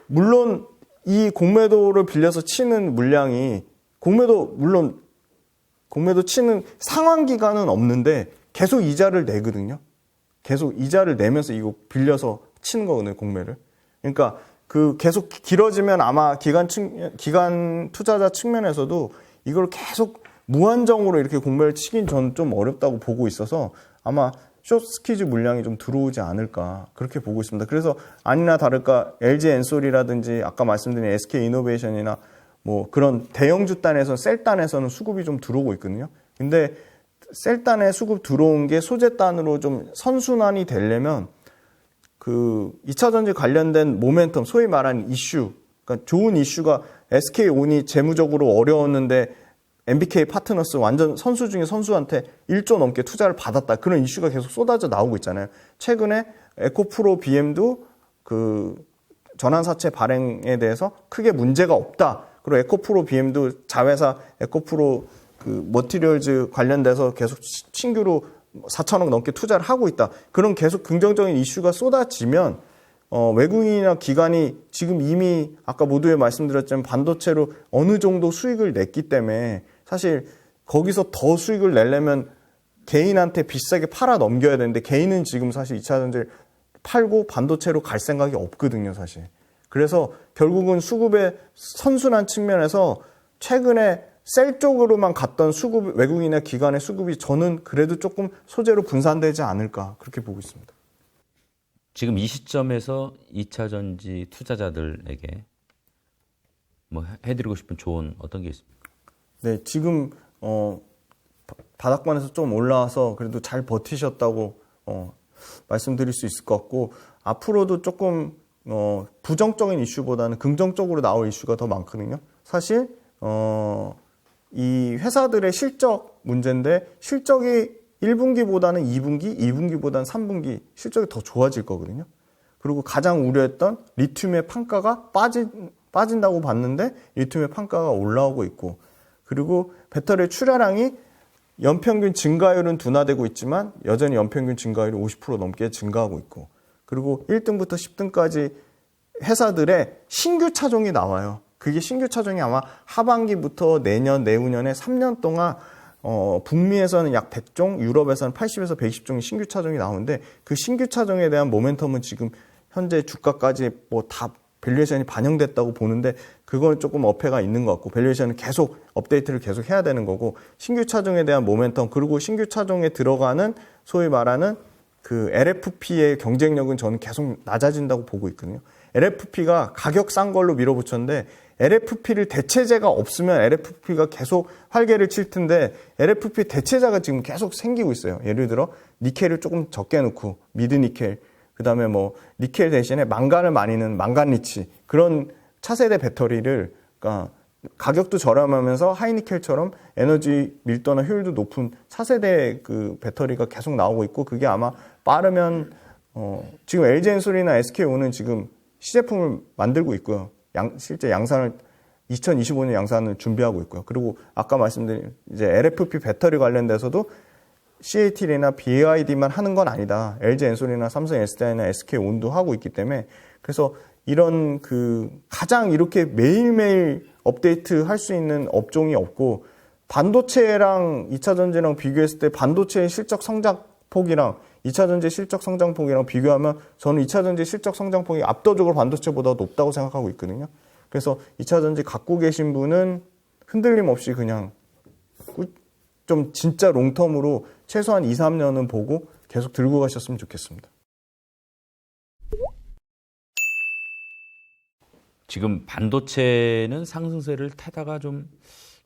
물론 이 공매도를 빌려서 치는 물량이 물론 공매도 치는 상환 기간은 없는데 계속 이자를 내거든요. 계속 이자를 내면서 이거 빌려서 치는 거거든요, 공매를. 그러니까 그 계속 길어지면 아마 기관 투자자 측면에서도 이걸 계속 무한정으로 이렇게 공매를 치긴 저는 좀 어렵다고 보고 있어서 아마 숏스퀴즈 물량이 좀 들어오지 않을까 그렇게 보고 있습니다. 그래서 아니나 다를까 LG 엔솔이라든지 아까 말씀드린 SK 이노베이션이나 뭐 그런 대형주 단에서 셀 단에서는 수급이 좀 들어오고 있거든요. 근데 셀 단에 수급 들어온 게 소재 단으로 좀 선순환이 되려면 그 2차전지 관련된 모멘텀, 소위 말하는 이슈, 그러니까 좋은 이슈가 SK온이 재무적으로 어려웠는데 MBK 파트너스 완전 선수 중에 선수한테 1조 넘게 투자를 받았다. 그런 이슈가 계속 쏟아져 나오고 있잖아요. 최근에 에코프로 BM도 그 전환사채 발행에 대해서 크게 문제가 없다. 그리고 에코프로 BM도 자회사 에코프로 그 머티리얼즈 관련돼서 계속 신규로 4천억 넘게 투자를 하고 있다. 그런 계속 긍정적인 이슈가 쏟아지면 외국인이나 기관이 지금 이미 아까 모두에 말씀드렸지만 반도체로 어느 정도 수익을 냈기 때문에 사실 거기서 더 수익을 내려면 개인한테 비싸게 팔아 넘겨야 되는데 개인은 지금 사실 2차 전지를 팔고 반도체로 갈 생각이 없거든요, 사실. 그래서 결국은 수급의 선순환 측면에서 최근에 셀 쪽으로만 갔던 수급, 외국인이나 기관의 수급이 저는 그래도 조금 소재로 분산되지 않을까 그렇게 보고 있습니다. 지금 이 시점에서 2차 전지 투자자들에게 뭐 해드리고 싶은 조언 어떤 게 있습니까? 네, 지금 바닥권에서 좀 올라와서 그래도 잘 버티셨다고 말씀드릴 수 있을 것 같고 앞으로도 조금 부정적인 이슈보다는 긍정적으로 나올 이슈가 더 많거든요. 사실 이 회사들의 실적 문제인데 실적이 1분기보다는 2분기, 2분기보다는 3분기 실적이 더 좋아질 거거든요. 그리고 가장 우려했던 리튬의 판가가 빠진다고 봤는데 리튬의 판가가 올라오고 있고 그리고 배터리 출하량이 연평균 증가율은 둔화되고 있지만 여전히 연평균 증가율이 50% 넘게 증가하고 있고 그리고 1등부터 10등까지 회사들의 신규 차종이 나와요. 그게 신규 차종이 아마 하반기부터 내년, 내후년에 3년 동안 북미에서는 약 100종, 유럽에서는 80에서 120종의 신규 차종이 나오는데 그 신규 차종에 대한 모멘텀은 지금 현재 주가까지 뭐 다 밸류에이션이 반영됐다고 보는데 그건 조금 어폐가 있는 것 같고 밸류에이션은 계속 업데이트를 계속 해야 되는 거고 신규 차종에 대한 모멘텀 그리고 신규 차종에 들어가는 소위 말하는 그 LFP의 경쟁력은 저는 계속 낮아진다고 보고 있거든요. LFP가 가격 싼 걸로 밀어붙였는데 LFP를 대체제가 없으면 LFP가 계속 활개를 칠 텐데 LFP 대체자가 지금 계속 생기고 있어요. 예를 들어 니켈을 조금 적게 넣고 미드 니켈 그다음에 뭐 니켈 대신에 망간을 많이 넣는 망간 리치 그런 차세대 배터리를 그러니까 가격도 저렴하면서 하이니켈처럼 에너지 밀도나 효율도 높은 차세대 그 배터리가 계속 나오고 있고 그게 아마 빠르면 지금 LG엔솔이나 SK온은 지금 시제품을 만들고 있고요. 실제 양산을 2025년 양산을 준비하고 있고요. 그리고 아까 말씀드린 이제 LFP 배터리 관련돼서도 CATL이나 BYD만 하는 건 아니다. LG엔솔이나 삼성 SDI나 SK온도 하고 있기 때문에 그래서 이런 그 가장 이렇게 매일매일 업데이트 할 수 있는 업종이 없고 반도체랑 2차 전지랑 비교했을 때 반도체의 실적 성장폭이랑 2차 전지 실적 성장폭이랑 비교하면 저는 2차 전지 실적 성장폭이 압도적으로 반도체보다 높다고 생각하고 있거든요. 그래서 2차 전지 갖고 계신 분은 흔들림 없이 그냥 좀 진짜 롱텀으로 최소한 2, 3년은 보고 계속 들고 가셨으면 좋겠습니다. 지금 반도체는 상승세를 타다가 좀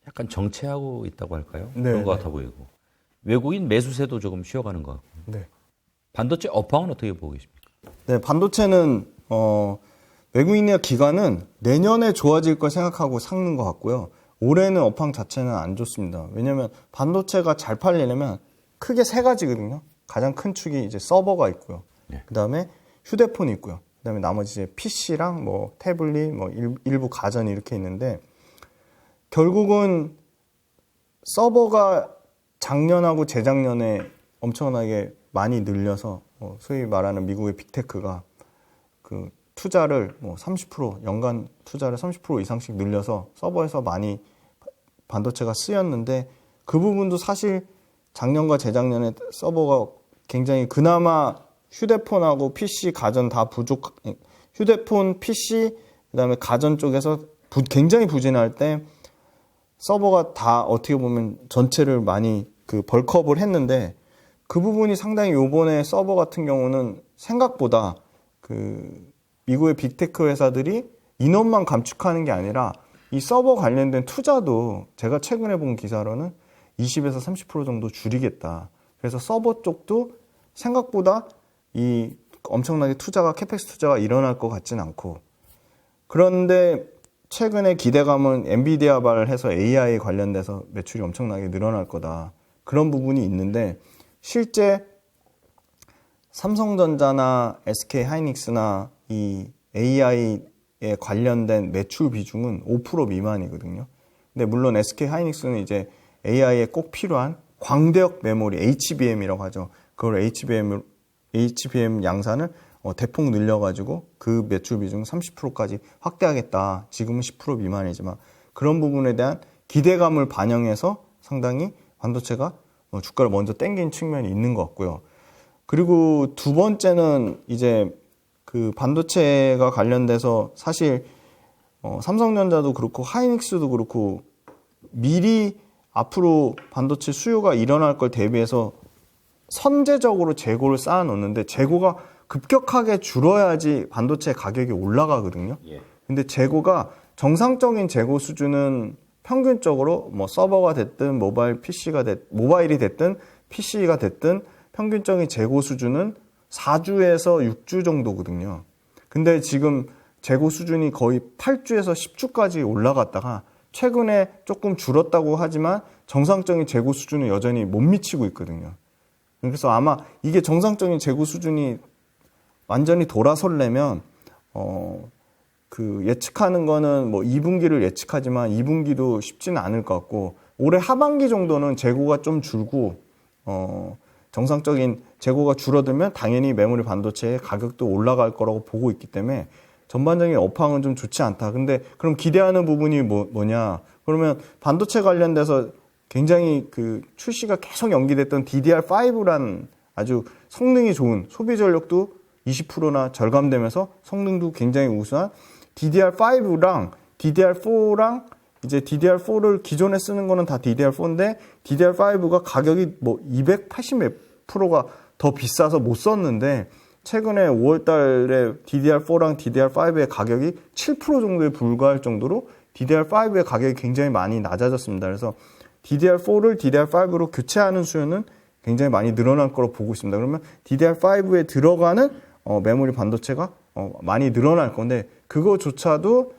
약간 정체하고 있다고 할까요? 네, 그런 것 네. 같아 보이고 외국인 매수세도 조금 쉬어가는 것 같고 네. 반도체 업황은 어떻게 보고 계십니까? 네, 반도체는 외국인이나 기관은 내년에 좋아질 걸 생각하고 삭는 것 같고요. 올해는 업황 자체는 안 좋습니다. 왜냐면 반도체가 잘 팔리려면 크게 세 가지거든요. 가장 큰 축이 이제 서버가 있고요. 네. 그 다음에 휴대폰이 있고요. 그 다음에 나머지 이제 PC랑 뭐 태블릿, 뭐 일부 가전이 이렇게 있는데, 결국은 서버가 작년하고 재작년에 엄청나게 많이 늘려서 소위 말하는 미국의 빅테크가 그 투자를 뭐 30% 연간 투자를 30% 이상씩 늘려서 서버에서 많이 반도체가 쓰였는데, 그 부분도 사실 작년과 재작년에 서버가 굉장히 그나마 휴대폰하고 PC 가전 다 휴대폰, PC 그다음에 가전 쪽에서 굉장히 부진할 때 서버가 다 어떻게 보면 전체를 많이 그 벌크업을 했는데, 그 부분이 상당히 요번에 서버 같은 경우는 생각보다 그 미국의 빅테크 회사들이 인원만 감축하는 게 아니라 이 서버 관련된 투자도 제가 최근에 본 기사로는 20에서 30% 정도 줄이겠다. 그래서 서버 쪽도 생각보다 이 엄청나게 캐펙스 투자가 일어날 것 같진 않고, 그런데 최근에 기대감은 엔비디아발 해서 AI 관련돼서 매출이 엄청나게 늘어날 거다. 그런 부분이 있는데, 실제 삼성전자나 SK 하이닉스나 이 AI에 관련된 매출 비중은 5% 미만이거든요. 근데 물론 SK 하이닉스는 이제 AI에 꼭 필요한 광대역 메모리 HBM이라고 하죠. 그걸 HBM 양산을 대폭 늘려가지고 그 매출 비중 30%까지 확대하겠다. 지금은 10% 미만이지만 그런 부분에 대한 기대감을 반영해서 상당히 반도체가 주가를 먼저 땡긴 측면이 있는 것 같고요. 그리고 두 번째는 이제 그 반도체가 관련돼서 사실 삼성전자도 그렇고 하이닉스도 그렇고 미리 앞으로 반도체 수요가 일어날 걸 대비해서 선제적으로 재고를 쌓아 놓는데, 재고가 급격하게 줄어야지 반도체 가격이 올라가거든요. 근데 재고가 정상적인 재고 수준은 평균적으로 뭐 서버가 됐든 모바일이 됐든 PC가 됐든 평균적인 재고 수준은 4주에서 6주 정도거든요. 근데 지금 재고 수준이 거의 8주에서 10주까지 올라갔다가 최근에 조금 줄었다고 하지만 정상적인 재고 수준은 여전히 못 미치고 있거든요. 그래서 아마 이게 정상적인 재고 수준이 완전히 돌아서려면 그 예측하는 거는 뭐 2분기를 예측하지만 2분기도 쉽지는 않을 것 같고, 올해 하반기 정도는 재고가 좀 줄고 정상적인 재고가 줄어들면 당연히 메모리 반도체의 가격도 올라갈 거라고 보고 있기 때문에 전반적인 업황은 좀 좋지 않다. 근데 그럼 기대하는 부분이 뭐냐? 그러면 반도체 관련돼서 굉장히 그 출시가 계속 연기됐던 DDR5란 아주 성능이 좋은, 소비 전력도 20%나 절감되면서 성능도 굉장히 우수한 DDR5랑 DDR4랑 이제 DDR4를 기존에 쓰는 거는 다 DDR4인데 DDR5가 가격이 뭐 280 몇 프로가 더 비싸서 못 썼는데, 최근에 5월 달에 DDR4랑 DDR5의 가격이 7% 정도에 불과할 정도로 DDR5의 가격이 굉장히 많이 낮아졌습니다. 그래서 DDR4를 DDR5로 교체하는 수요는 굉장히 많이 늘어날 거로 보고 있습니다. 그러면 DDR5에 들어가는 메모리 반도체가 많이 늘어날 건데, 그거조차도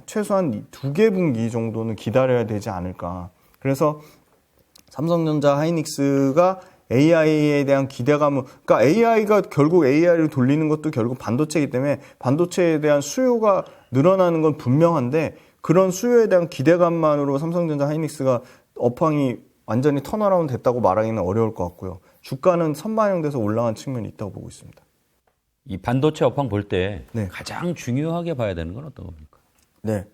최소한 2개 분기 정도는 기다려야 되지 않을까. 그래서 삼성전자 하이닉스가 AI에 대한 기대감은, 그러니까 AI가 결국 AI를 돌리는 것도 결국 반도체이기 때문에 반도체에 대한 수요가 늘어나는 건 분명한데, 그런 수요에 대한 기대감만으로 삼성전자 하이닉스가 업황이 완전히 턴어라운드 됐다고 말하기는 어려울 것 같고요. 주가는 선반영돼서 올라간 측면이 있다고 보고 있습니다. 이 반도체 업황 볼 때 네. 가장 중요하게 봐야 되는 건 어떤 겁니까? 네.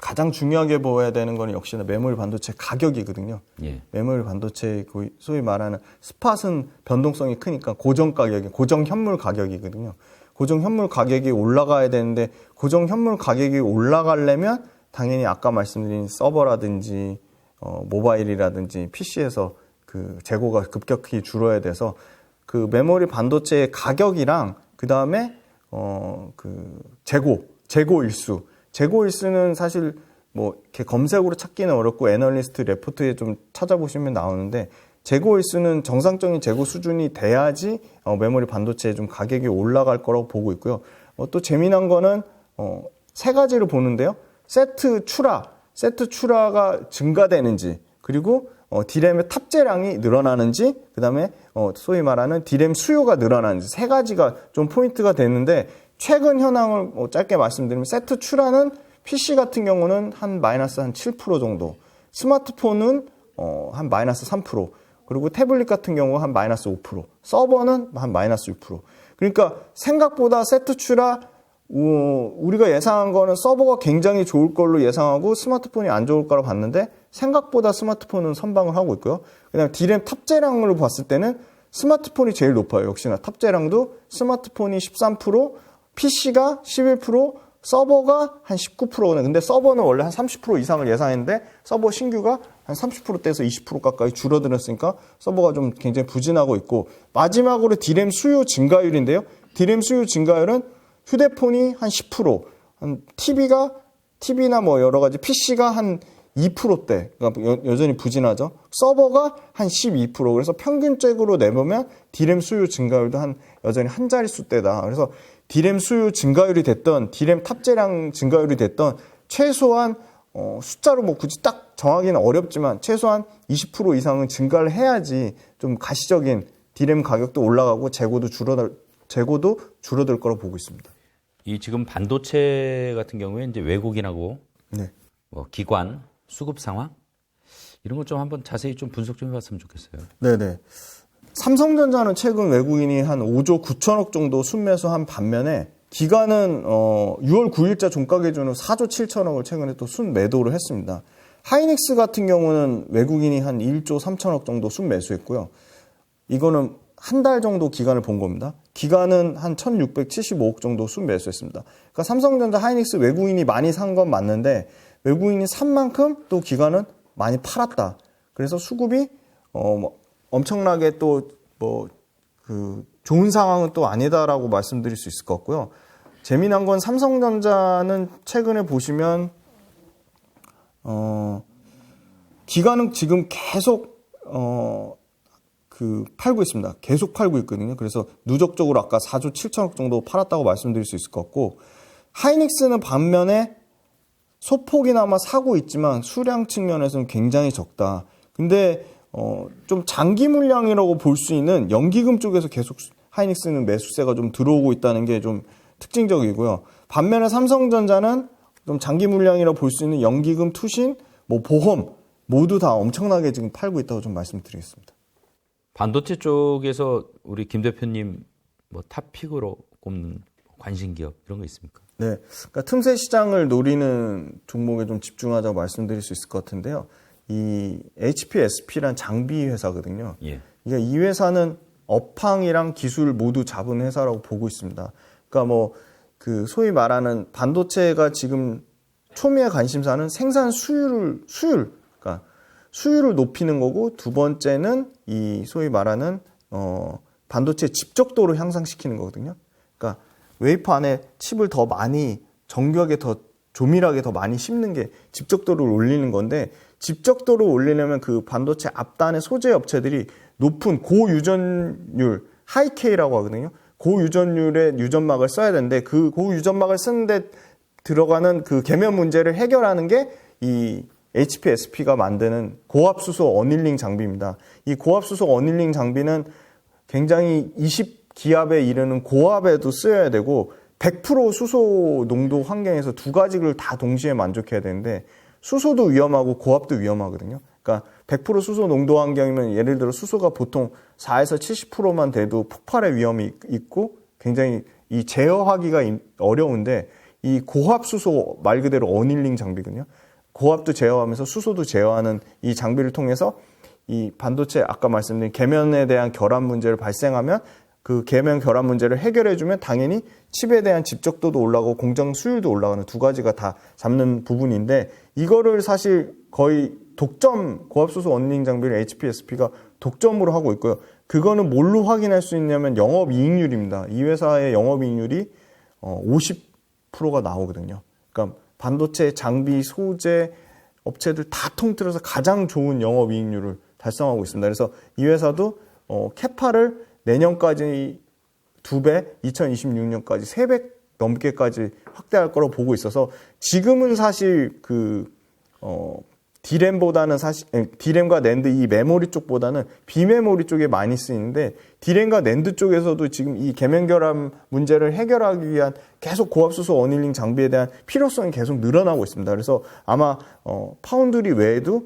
가장 중요하게 보아야 되는 건 역시나 메모리 반도체 가격이거든요. 예. 메모리 반도체 소위 말하는 스팟은 변동성이 크니까 고정 현물 가격이거든요. 고정 현물 가격이 올라가야 되는데, 고정 현물 가격이 올라가려면 당연히 아까 말씀드린 서버라든지 모바일이라든지 PC에서 그 재고가 급격히 줄어야 돼서 그 메모리 반도체의 가격이랑 그 다음에 그 재고 일수는 사실 뭐 이렇게 검색으로 찾기는 어렵고 애널리스트 레포트에 좀 찾아보시면 나오는데, 재고 일수는 정상적인 재고 수준이 돼야지 메모리 반도체의 좀 가격이 올라갈 거라고 보고 있고요. 또 재미난 거는 세 가지를 보는데요. 세트 출하, 세트 출하가 증가되는지, 그리고 D램의 탑재량이 늘어나는지, 그 다음에 소위 말하는 D램 수요가 늘어나는지 세 가지가 좀 포인트가 되는데, 최근 현황을 짧게 말씀드리면 세트 출하는 PC 같은 경우는 한 마이너스 한 7% 정도, 스마트폰은 한 마이너스 3%, 그리고 태블릿 같은 경우 한 마이너스 5%, 서버는 한 마이너스 6%. 그러니까 생각보다 세트 출하 우리가 예상한 거는 서버가 굉장히 좋을 걸로 예상하고 스마트폰이 안 좋을 거라 봤는데 생각보다 스마트폰은 선방을 하고 있고요. 그다음에 D램 탑재량으로 봤을 때는 스마트폰이 제일 높아요. 역시나 탑재량도 스마트폰이 13%, PC가 11%, 서버가 한 19%거든요. 근데 서버는 원래 한 30% 이상을 예상했는데 서버 신규가 한 30%대에서 20% 가까이 줄어들었으니까 서버가 좀 굉장히 부진하고 있고, 마지막으로 D램 수요 증가율인데요. D램 수요 증가율은 휴대폰이 한 10%, 한 TV나 뭐 여러 가지 PC가 한 2%대, 그러니까 여전히 부진하죠. 서버가 한 12%, 그래서 평균적으로 내보면 D램 수요 증가율도 여전히 한 자릿수대다. 그래서 D램 수요 증가율이 됐던, D램 탑재량 증가율이 됐던 최소한 숫자로 뭐 굳이 딱 정하기는 어렵지만 최소한 20% 이상은 증가를 해야지 좀 가시적인 D램 가격도 올라가고 재고도 줄어들 거라고 보고 있습니다. 이 지금 반도체 같은 경우에 이제 외국인하고 네. 기관 수급 상황 이런 것 좀 한번 자세히 좀 분석 좀 해봤으면 좋겠어요. 네네. 삼성전자는 최근 외국인이 한 5조 9천억 정도 순매수한 반면에 기관은 6월 9일자 종가 기준으로 4조 7천억을 최근에 또 순매도를 했습니다. 하이닉스 같은 경우는 외국인이 한 1조 3천억 정도 순매수했고요. 이거는 한 달 정도 기간을 본 겁니다. 기간은 한 1,675억 정도 순매수했습니다. 그러니까 삼성전자, 하이닉스 외국인이 많이 산 건 맞는데 외국인이 산 만큼 또 기관은 많이 팔았다. 그래서 수급이 엄청나게 또 좋은 상황은 또 아니다라고 말씀드릴 수 있을 것 같고요. 재미난 건 삼성전자는 최근에 보시면 기관은 지금 계속 팔고 있습니다. 계속 팔고 있거든요. 그래서 누적적으로 아까 4조 7천억 정도 팔았다고 말씀드릴 수 있을 것 같고, 하이닉스는 반면에 소폭이나마 사고 있지만 수량 측면에서는 굉장히 적다. 근데 좀 장기 물량이라고 볼 수 있는 연기금 쪽에서 계속 하이닉스는 매수세가 좀 들어오고 있다는 게 좀 특징적이고요. 반면에 삼성전자는 좀 장기 물량이라고 볼 수 있는 연기금, 투신, 보험 모두 다 엄청나게 지금 팔고 있다고 좀 말씀드리겠습니다. 반도체 쪽에서 우리 김 대표님 탑픽으로 꼽는 관심 기업 이런 거 있습니까? 네, 그러니까 틈새 시장을 노리는 종목에 좀 집중하자고 말씀드릴 수 있을 것 같은데요. 이 HPSP란 장비 회사거든요. 예. 그러니까 이 회사는 업황이랑 기술 모두 잡은 회사라고 보고 있습니다. 그러니까 소위 말하는 반도체가 지금 초미의 관심사는 생산 그러니까 수율을 높이는 거고, 두 번째는 이 소위 말하는 반도체 집적도를 향상시키는 거거든요. 그러니까 웨이퍼 안에 칩을 더 많이 정교하게 더 조밀하게 더 많이 심는 게 집적도를 올리는 건데, 집적도를 올리려면 그 반도체 앞단의 소재 업체들이 높은 고유전율, 하이K라고 하거든요. 고유전율의 유전막을 써야 되는데, 그 고유전막을 쓰는데 들어가는 그 계면 문제를 해결하는 게 이 HPSP가 만드는 고압수소 어닐링 장비입니다. 이 고압수소 어닐링 장비는 굉장히 20기압에 이르는 고압에도 쓰여야 되고 100% 수소 농도 환경에서 두 가지를 다 동시에 만족해야 되는데, 수소도 위험하고 고압도 위험하거든요. 그러니까 100% 수소 농도 환경이면 예를 들어 수소가 보통 4에서 70%만 돼도 폭발의 위험이 있고 굉장히 이 제어하기가 어려운데, 이 고압 수소 말 그대로 어닐링 장비거든요. 고압도 제어하면서 수소도 제어하는 이 장비를 통해서 이 반도체 아까 말씀드린 계면에 대한 결함 문제를 발생하면 그 계면 결함 문제를 해결해주면 당연히 칩에 대한 집적도도 올라가고 공정 수율도 올라가는 두 가지가 다 잡는 부분인데, 이거를 사실 거의 독점, 고압수소 어닐링 장비를 HPSP가 독점으로 하고 있고요. 그거는 뭘로 확인할 수 있냐면 영업이익률입니다. 이 회사의 영업이익률이 50%가 나오거든요. 그러니까 반도체 장비 소재 업체들 다 통틀어서 가장 좋은 영업이익률을 달성하고 있습니다. 그래서 이 회사도 캐파를 내년까지 2배, 2026년까지 3배 넘게까지 확대할 거라고 보고 있어서, 지금은 사실 그 디램보다는 사실 디램과 낸드 이 메모리 쪽보다는 비메모리 쪽에 많이 쓰이는데 디램과 낸드 쪽에서도 지금 이 계면 결함 문제를 해결하기 위한 계속 고압수소 어닐링 장비에 대한 필요성이 계속 늘어나고 있습니다. 그래서 아마 파운드리 외에도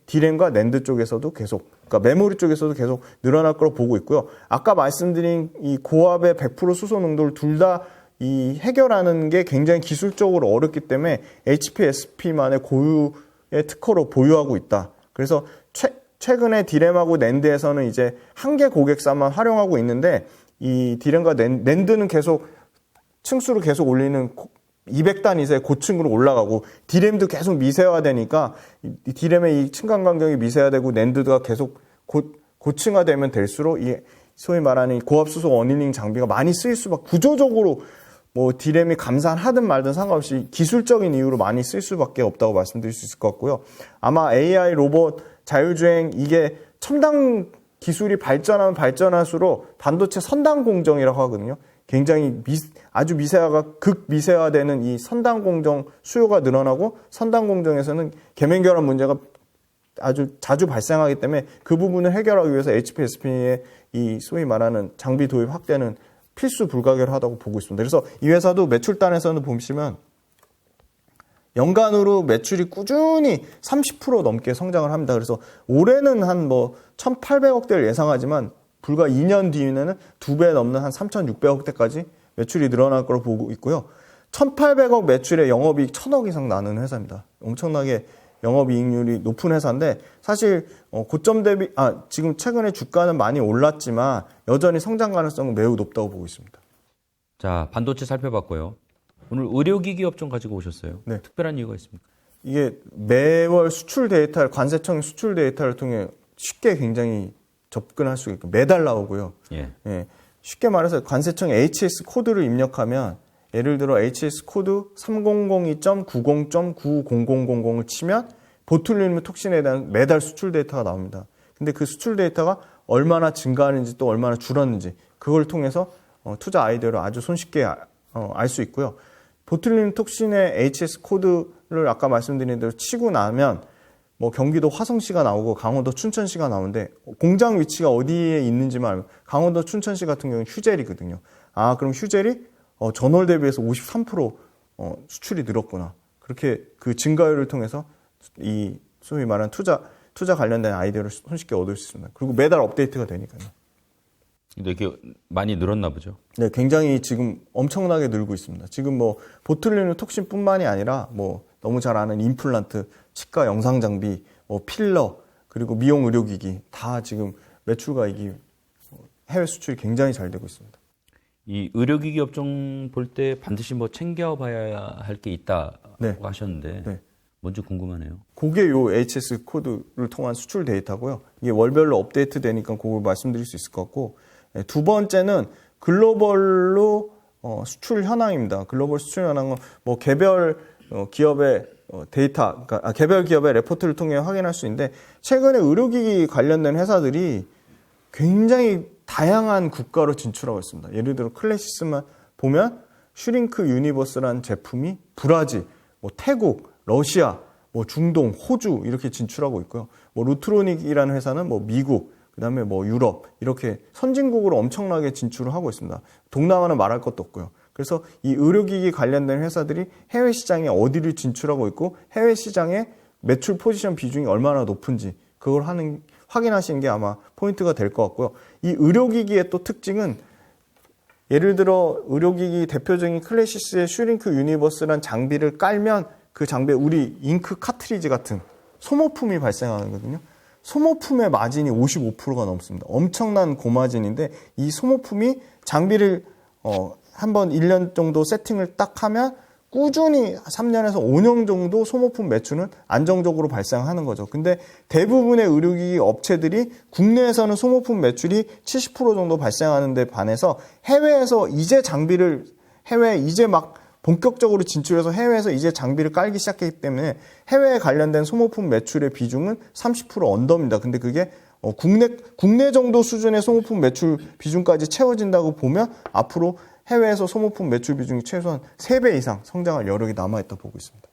디램과 낸드 쪽에서도 계속 그러니까 메모리 쪽에서도 계속 늘어날 거로 보고 있고요. 아까 말씀드린 이 고압의 100% 수소 농도를 둘 다 이 해결하는 게 굉장히 기술적으로 어렵기 때문에 HPSP만의 고유의 특허로 보유하고 있다. 그래서 최근에 디램하고 낸드에서는 이제 한 개 고객사만 활용하고 있는데 이 디램과 낸드는 계속 층수를 계속 올리는 200단 이상의 고층으로 올라가고 디램도 계속 미세화되니까 이 디램의 이 층간 간격이 미세화되고 낸드가 계속 고층화되면 될수록 이 소위 말하는 고압수소 어닐링 장비가 많이 쓰일 수밖에 구조적으로 뭐 디램이 감산하든 말든 상관없이 기술적인 이유로 많이 쓸 수밖에 없다고 말씀드릴 수 있을 것 같고요. 아마 AI 로봇 자율주행 이게 첨단 기술이 발전하면 발전할수록 반도체 선단 공정이라고 하거든요. 굉장히 아주 극미세화되는 이 선단 공정 수요가 늘어나고 선단 공정에서는 계면 결함 문제가 아주 자주 발생하기 때문에 그 부분을 해결하기 위해서 HPSP의 이 소위 말하는 장비 도입 확대는 필수 불가결하다고 보고 있습니다. 그래서 이 회사도 매출단에서는 보시면 연간으로 매출이 꾸준히 30% 넘게 성장을 합니다. 그래서 올해는 한 1,800억대를 예상하지만 불과 2년 뒤에는 2배 넘는 한 3,600억대까지 매출이 늘어날 거로 보고 있고요. 1,800억 매출에 영업이익 1,000억 이상 나는 회사입니다. 엄청나게 영업이익률이 높은 회사인데 사실 고점 대비 지금 최근에 주가는 많이 올랐지만 여전히 성장 가능성은 매우 높다고 보고 있습니다. 자, 반도체 살펴봤고요. 오늘 의료기기 업종 가지고 오셨어요. 네. 특별한 이유가 있습니까? 이게 매월 수출 데이터를 관세청 수출 데이터를 통해 쉽게 굉장히 접근할 수 있고 매달 나오고요. 예. 쉽게 말해서 관세청 HS 코드를 입력하면 예를 들어 HS 코드 3002.90.90000을 치면 보툴리눔 톡신에 대한 매달 수출 데이터가 나옵니다. 근데 그 수출 데이터가 얼마나 증가하는지 또 얼마나 줄었는지 그걸 통해서 투자 아이디어를 아주 손쉽게 알 수 있고요. 보툴리눔 톡신의 HS 코드를 아까 말씀드린 대로 치고 나면 경기도 화성시가 나오고 강원도 춘천시가 나오는데 공장 위치가 어디에 있는지만 알면 강원도 춘천시 같은 경우는 휴젤이거든요. 그럼 휴젤이 전월 대비해서 53% 수출이 늘었구나. 그렇게 그 증가율을 통해서 이 소위 말하는 투자 관련된 아이디어를 손쉽게 얻을 수 있습니다. 그리고 매달 업데이트가 되니까요. 근데 이게 많이 늘었나 보죠? 네, 굉장히 지금 엄청나게 늘고 있습니다. 지금 보툴리눔 톡신뿐만이 아니라 너무 잘 아는 임플란트, 치과 영상 장비, 필러, 그리고 미용 의료기기 다 지금 매출가익이 해외 수출이 굉장히 잘 되고 있습니다. 이 의료기기 업종 볼 때 반드시 챙겨봐야 할 게 있다고 네. 하셨는데 네. 뭔지 궁금하네요. 그게 요 HS 코드를 통한 수출 데이터고요. 이게 월별로 업데이트 되니까 그걸 말씀드릴 수 있을 것 같고 두 번째는 글로벌로 수출 현황입니다. 글로벌 수출 현황은 개별 기업의 데이터, 그러니까 개별 기업의 레포트를 통해 확인할 수 있는데 최근에 의료기기 관련된 회사들이 굉장히 다양한 국가로 진출하고 있습니다. 예를 들어 클래시스만 보면 슈링크 유니버스라는 제품이 브라질, 태국, 러시아, 중동, 호주 이렇게 진출하고 있고요. 루트로닉이라는 회사는 미국, 그다음에 유럽 이렇게 선진국으로 엄청나게 진출을 하고 있습니다. 동남아는 말할 것도 없고요. 그래서 이 의료기기 관련된 회사들이 해외 시장에 어디를 진출하고 있고 해외 시장의 매출 포지션 비중이 얼마나 높은지 그걸 확인하시는 게 아마 포인트가 될 것 같고요. 이 의료기기의 또 특징은 예를 들어 의료기기 대표적인 클래시스의 슈링크 유니버스란 장비를 깔면 그 장비에 우리 잉크 카트리지 같은 소모품이 발생하거든요. 소모품의 마진이 55%가 넘습니다. 엄청난 고마진인데 이 소모품이 장비를 한번 1년 정도 세팅을 딱 하면 꾸준히 3년에서 5년 정도 소모품 매출은 안정적으로 발생하는 거죠. 근데 대부분의 의료기기 업체들이 국내에서는 소모품 매출이 70% 정도 발생하는 데 반해서 해외에서 이제 본격적으로 진출해서 해외에서 이제 장비를 깔기 시작했기 때문에 해외에 관련된 소모품 매출의 비중은 30% 언더입니다. 근데 그게 국내 정도 수준의 소모품 매출 비중까지 채워진다고 보면 앞으로 해외에서 소모품 매출 비중이 최소한 3배 이상 성장할 여력이 남아있다고 보고 있습니다.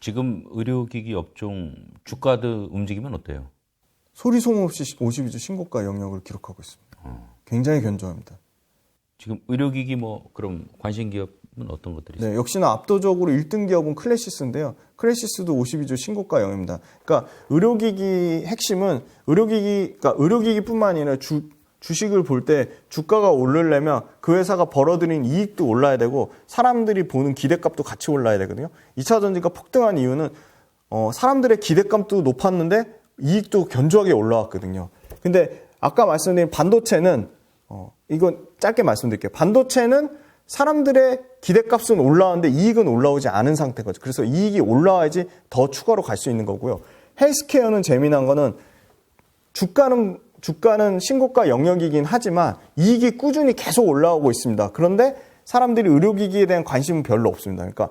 지금 의료기기 업종 주가도 움직이면 어때요? 소리 소문 없이 52주 신고가 영역을 기록하고 있습니다. 굉장히 견조합니다. 지금 의료기기 그럼 관심 기업은 어떤 것들이 있어요? 네, 역시나 압도적으로 1등 기업은 클래시스인데요. 클래시스도 52주 신고가 영입니다. 그러니까 의료기기 핵심은 의료기기뿐만 아니라 주식을 볼 때 주가가 오르려면 그 회사가 벌어들인 이익도 올라야 되고 사람들이 보는 기대값도 같이 올라야 되거든요. 2차 전지가 폭등한 이유는 사람들의 기대값도 높았는데 이익도 견조하게 올라왔거든요. 근데 아까 말씀드린 반도체는 이건 짧게 말씀드릴게요. 반도체는 사람들의 기대값은 올라왔는데 이익은 올라오지 않은 상태인 거죠. 그래서 이익이 올라와야지 더 추가로 갈 수 있는 거고요. 헬스케어는 재미난 거는 주가는 신고가 영역이긴 하지만 이익이 꾸준히 계속 올라오고 있습니다. 그런데 사람들이 의료기기에 대한 관심은 별로 없습니다. 그러니까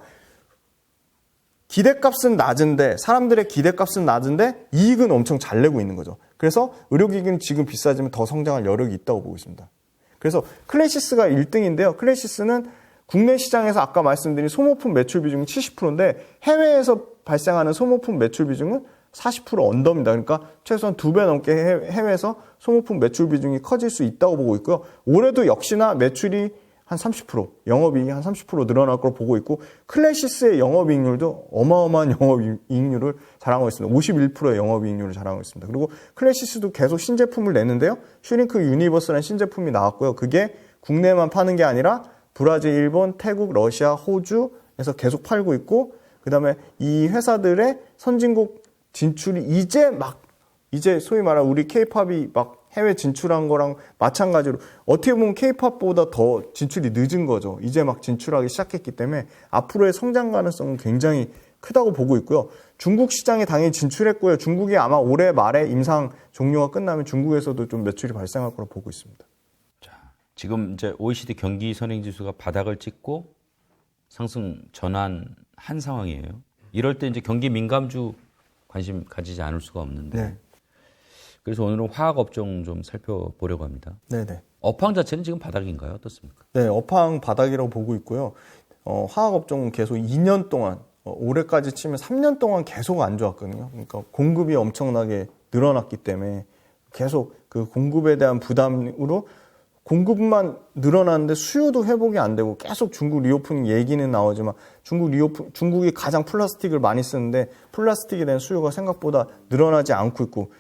기대값은 낮은데 사람들의 기대값은 낮은데 이익은 엄청 잘 내고 있는 거죠. 그래서 의료기기는 지금 비싸지면 더 성장할 여력이 있다고 보고 있습니다. 그래서 클래시스가 1등인데요. 클래시스는 국내 시장에서 아까 말씀드린 소모품 매출 비중이 70%인데 해외에서 발생하는 소모품 매출 비중은 40% 언더입니다. 그러니까 최소한 2배 넘게 해외에서 소모품 매출 비중이 커질 수 있다고 보고 있고요. 올해도 역시나 매출이 한 30%, 영업이익이 한 30% 늘어날 걸 보고 있고 클래시스의 영업이익률도 어마어마한 영업이익률을 자랑하고 있습니다. 51%의 영업이익률을 자랑하고 있습니다. 그리고 클래시스도 계속 신제품을 내는데요. 슈링크 유니버스라는 신제품이 나왔고요. 그게 국내만 파는 게 아니라 브라질, 일본, 태국, 러시아, 호주에서 계속 팔고 있고 그다음에 이 회사들의 선진국 진출이 이제 소위 말하는 우리 K-팝이 막 해외 진출한 거랑 마찬가지로 어떻게 보면 K-팝보다 더 진출이 늦은 거죠. 이제 막 진출하기 시작했기 때문에 앞으로의 성장 가능성은 굉장히 크다고 보고 있고요. 중국 시장에 당연히 진출했고요. 중국이 아마 올해 말에 임상 종료가 끝나면 중국에서도 좀 매출이 발생할 거로 보고 있습니다. 자, 지금 이제 OECD 경기 선행 지수가 바닥을 찍고 상승 전환한 상황이에요. 이럴 때 이제 경기 민감주 관심 가지지 않을 수가 없는데. 네. 그래서 오늘은 화학 업종 좀 살펴보려고 합니다. 네네. 업황 자체는 지금 바닥인가요? 어떻습니까? 네, 업황 바닥이라고 보고 있고요. 화학 업종은 계속 2년 동안 올해까지 치면 3년 동안 계속 안 좋았거든요. 그러니까 공급이 엄청나게 늘어났기 때문에 계속 그 공급에 대한 부담으로 공급만 늘어났는데 수요도 회복이 안 되고 계속 중국 리오프닝 얘기는 나오지만 중국이 가장 플라스틱을 많이 쓰는데 플라스틱에 대한 수요가 생각보다 늘어나지 않고 있고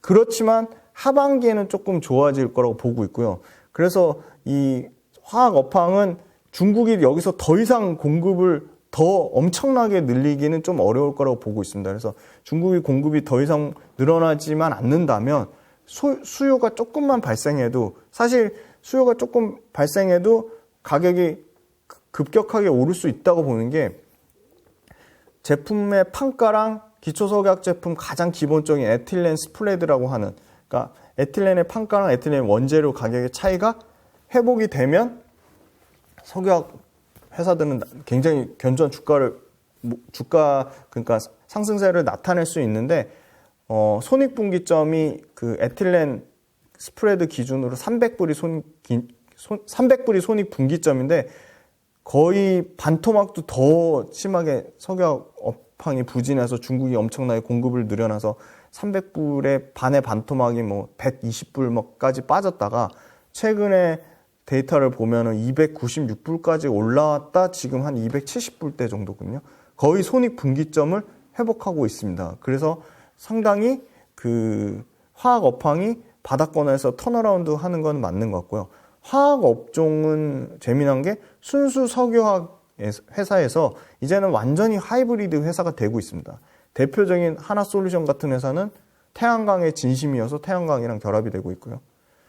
그렇지만 하반기에는 조금 좋아질 거라고 보고 있고요. 그래서 이 화학 업황은 중국이 여기서 더 이상 공급을 더 엄청나게 늘리기는 좀 어려울 거라고 보고 있습니다. 그래서 중국의 공급이 더 이상 늘어나지만 않는다면 수요가 조금만 발생해도 사실 수요가 조금 발생해도 가격이 급격하게 오를 수 있다고 보는 게 제품의 판가랑 기초석약 제품 가장 기본적인 에틸렌 스프레드라고 하는 그러니까 에틸렌의 판가랑 에틸렌 원재료 가격의 차이가 회복이 되면 석유학 회사들은 굉장히 견조한 주가 그러니까 상승세를 나타낼 수 있는데 손익분기점이 그 에틸렌 스프레드 기준으로 300불이 손익분기점인데 거의 반토막도 더 심하게 석유학 업황이 부진해서 중국이 엄청나게 공급을 늘여놔서 300불의 반의 반토막이 120불까지 빠졌다가 최근에 데이터를 보면은 296불까지 올라왔다 지금 한 270불대 정도거든요. 거의 손익분기점을 회복하고 있습니다. 그래서 상당히 그 화학 업황이 바닥권에서 턴어라운드 하는 건 맞는 것 같고요. 화학 업종은 재미난 게 순수 석유화학 회사에서 이제는 완전히 하이브리드 회사가 되고 있습니다. 대표적인 하나솔루션 같은 회사는 태양광의 진심이어서 태양광이랑 결합이 되고 있고요.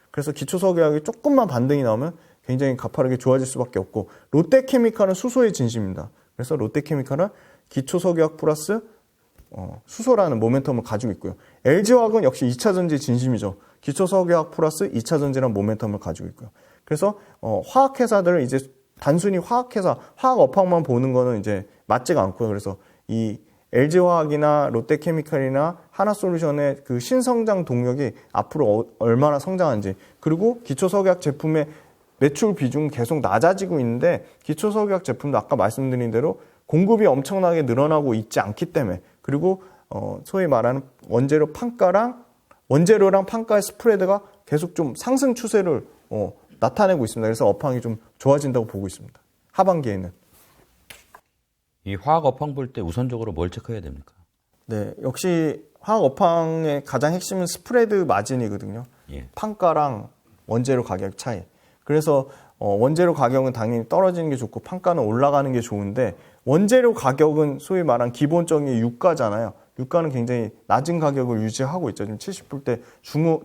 그래서 기초석유화학이 조금만 반등이 나오면 굉장히 가파르게 좋아질 수밖에 없고 롯데케미칼은 수소의 진심입니다. 그래서 롯데케미칼은 기초석유화학 플러스 수소라는 모멘텀을 가지고 있고요. LG화학은 역시 2차전지 진심이죠. 기초석유화학 플러스 2차전지라는 모멘텀을 가지고 있고요. 그래서 화학회사들을 이제 단순히 화학회사, 화학 업황만 보는 거는 이제 맞지가 않고요. 그래서 이 LG화학이나 롯데케미칼이나 하나솔루션의 그 신성장 동력이 앞으로 얼마나 성장하는지 그리고 기초석유화학 제품의 매출 비중은 계속 낮아지고 있는데 기초석유화학 제품도 아까 말씀드린 대로 공급이 엄청나게 늘어나고 있지 않기 때문에 그리고 소위 말하는 원재료랑 판가의 스프레드가 계속 좀 상승 추세를 나타내고 있습니다. 그래서 업황이 좀 좋아진다고 보고 있습니다. 하반기에는. 이 화학 업황 볼 때 우선적으로 뭘 체크해야 됩니까? 네, 역시 화학 업황의 가장 핵심은 스프레드 마진이거든요. 예. 판가랑 원재료 가격 차이. 그래서 원재료 가격은 당연히 떨어지는 게 좋고 판가는 올라가는 게 좋은데 원재료 가격은 소위 말한 기본적인 유가잖아요. 유가는 굉장히 낮은 가격을 유지하고 있죠. 지금 70불대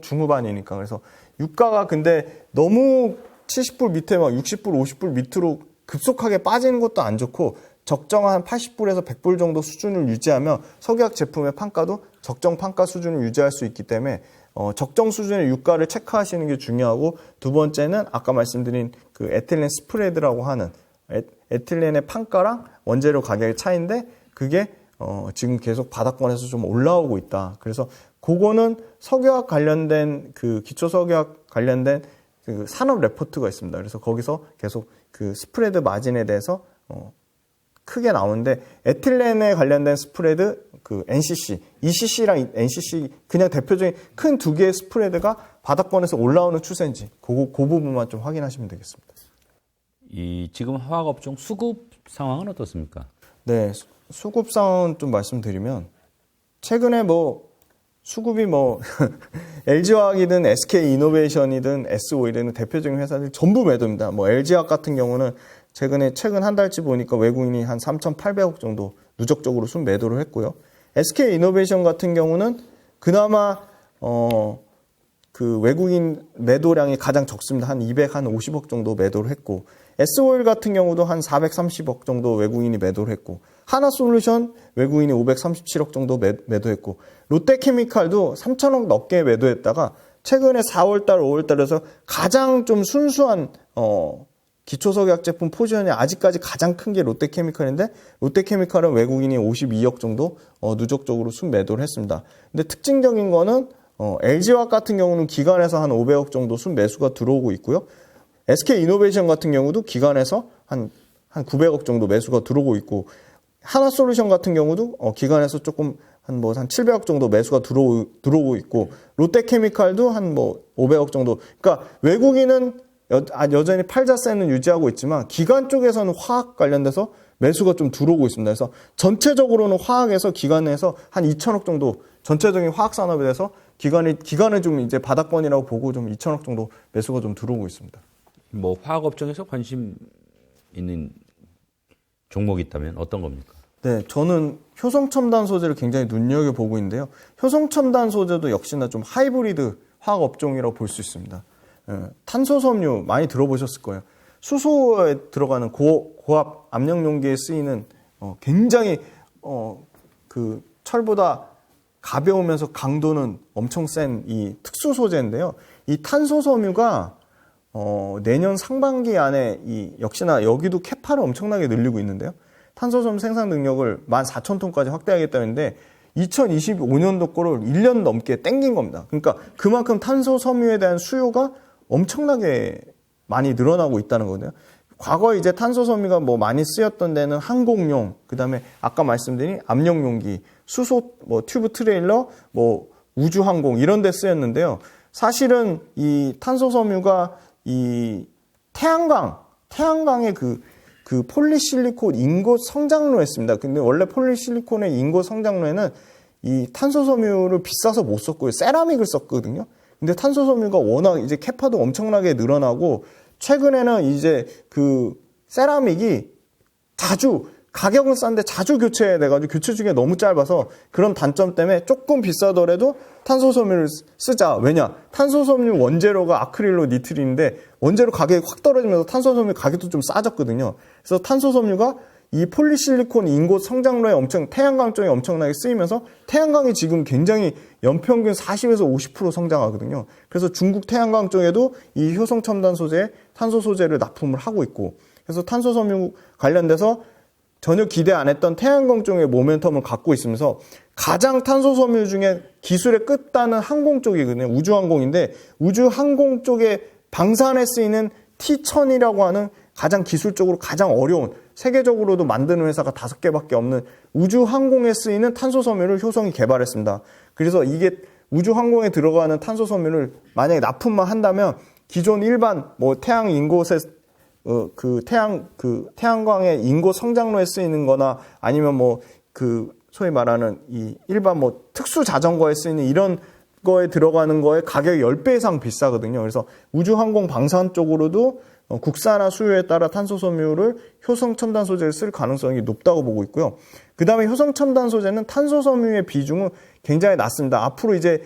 중후반이니까. 그래서 유가가 근데 너무 70불 밑에 막 60불, 50불 밑으로 급속하게 빠지는 것도 안 좋고 적정한 80불에서 100불 정도 수준을 유지하면 석유화학 제품의 판가도 적정 판가 수준을 유지할 수 있기 때문에 적정 수준의 유가를 체크하시는 게 중요하고 두 번째는 아까 말씀드린 그 에틸렌 스프레드라고 하는 에틸렌의 판가랑 원재료 가격의 차이인데 그게 지금 계속 바닥권에서 좀 올라오고 있다. 그래서 그거는 석유화학 관련된 그 기초 석유화학 관련된 그 산업 레포트가 있습니다. 그래서 거기서 계속 그 스프레드 마진에 대해서 크게 나오는데 에틸렌에 관련된 스프레드 그 NCC, ECC랑 NCC 그냥 대표적인 큰 두 개의 스프레드가 바닥권에서 올라오는 추세인지 그 부분만 좀 확인하시면 되겠습니다. 이 지금 화학 업종 수급 상황은 어떻습니까? 네, 수급 상황 좀 말씀드리면 최근에 수급이 LG화학이든 SK이노베이션이든 S오일이든 대표적인 회사들 전부 매도입니다. LG화학 같은 경우는 최근 한 달치 보니까 외국인이 한 3,800억 정도 누적적으로 순매도를 했고요. SK이노베이션 같은 경우는 그나마 그 외국인 매도량이 가장 적습니다. 한 250억 정도 매도를 했고 S오일 같은 경우도 한 430억 정도 외국인이 매도를 했고 하나솔루션 외국인이 537억 정도 매도했고 롯데케미칼도 3천억 넘게 매도했다가 최근에 4월달, 5월달에서 가장 좀 순수한 기초석유화학 제품 포지션이 아직까지 가장 큰 게 롯데케미칼인데 롯데케미칼은 외국인이 52억 정도 누적적으로 순매도를 했습니다. 근데 특징적인 거는 LG화학 같은 경우는 기관에서 한 500억 정도 순매수가 들어오고 있고요. SK이노베이션 같은 경우도 기관에서 한 900억 정도 매수가 들어오고 있고 하나솔루션 같은 경우도 기관에서 조금 한 700억 정도 매수가 들어오고 있고 롯데케미칼도 한 500억 정도. 그러니까 외국인은 여전히 팔자세는 유지하고 있지만 기관 쪽에서는 화학 관련돼서 매수가 좀 들어오고 있습니다. 그래서 전체적으로는 화학에서 기관에서 한 2천억 정도 전체적인 화학 산업에 대해서 기관을 좀 이제 바닥권이라고 보고 좀 2천억 정도 매수가 좀 들어오고 있습니다. 화학 업종에서 관심 있는 종목이 있다면 어떤 겁니까? 네, 저는 효성첨단 소재를 굉장히 눈여겨보고 있는데요. 효성첨단 소재도 역시나 좀 하이브리드 화학 업종이라고 볼 수 있습니다. 탄소섬유 많이 들어보셨을 거예요. 수소에 들어가는 고압 압력 용기에 쓰이는 굉장히 그 철보다 가벼우면서 강도는 엄청 센 이 특수 소재인데요. 이 탄소섬유가 내년 상반기 안에 역시나 여기도 캐파를 엄청나게 늘리고 있는데요. 탄소섬유 생산 능력을 14,000톤까지 확대하겠다는데 2025년도 거를 1년 넘게 땡긴 겁니다. 그러니까 그만큼 탄소섬유에 대한 수요가 엄청나게 많이 늘어나고 있다는 거거든요. 과거에 이제 탄소섬유가 많이 쓰였던 데는 항공용, 그 다음에 아까 말씀드린 압력용기, 수소, 튜브 트레일러, 우주항공 이런 데 쓰였는데요. 사실은 이 탄소섬유가 이 태양광의 그 폴리실리콘 인고 성장로에 씁니다. 근데 원래 폴리실리콘의 인고 성장로에는 이 탄소섬유를 비싸서 못 썼고요. 세라믹을 썼거든요. 근데 탄소섬유가 워낙 이제 캐파도 엄청나게 늘어나고 최근에는 이제 그 세라믹이 가격은 싼데 자주 교체해야 돼가지고 교체 주기가 너무 짧아서 그런 단점 때문에 조금 비싸더라도 탄소섬유를 쓰자. 왜냐? 탄소섬유 원재료가 아크릴로 니트릴인데 원재료 가격이 확 떨어지면서 탄소섬유 가격도 좀 싸졌거든요. 그래서 탄소섬유가 이 폴리실리콘 인고 성장로에 태양광 쪽에 엄청나게 쓰이면서 태양광이 지금 굉장히 연평균 40에서 50% 성장하거든요. 그래서 중국 태양광 쪽에도 이 효성첨단 소재, 탄소 소재를 납품을 하고 있고 그래서 탄소섬유 관련돼서 전혀 기대 안 했던 태양광 쪽의 모멘텀을 갖고 있으면서 가장 탄소섬유 중에 기술의 끝단은 항공 쪽이거든요. 우주항공인데 우주항공 쪽에 방산에 쓰이는 T1000이라고 하는 가장 기술적으로 가장 어려운, 세계적으로도 만드는 회사가 5개밖에 없는 우주 항공에 쓰이는 탄소 섬유를 효성이 개발했습니다. 그래서 이게 우주 항공에 들어가는 탄소 섬유를 만약에 납품만 한다면 기존 일반 뭐 태양 인곳에 태양광의 인곳 성장로에 쓰이는 거나 아니면 뭐 소위 말하는 이 일반 뭐 특수 자전거에 쓰이는 이런 거에 들어가는 거에 가격이 10배 이상 비싸거든요. 그래서 우주항공 방산 쪽으로도 국산화 수요에 따라 탄소 섬유를 효성 첨단 소재를 쓸 가능성이 높다고 보고 있고요. 그 다음에 효성 첨단 소재는 탄소 섬유의 비중은 굉장히 낮습니다. 앞으로 이제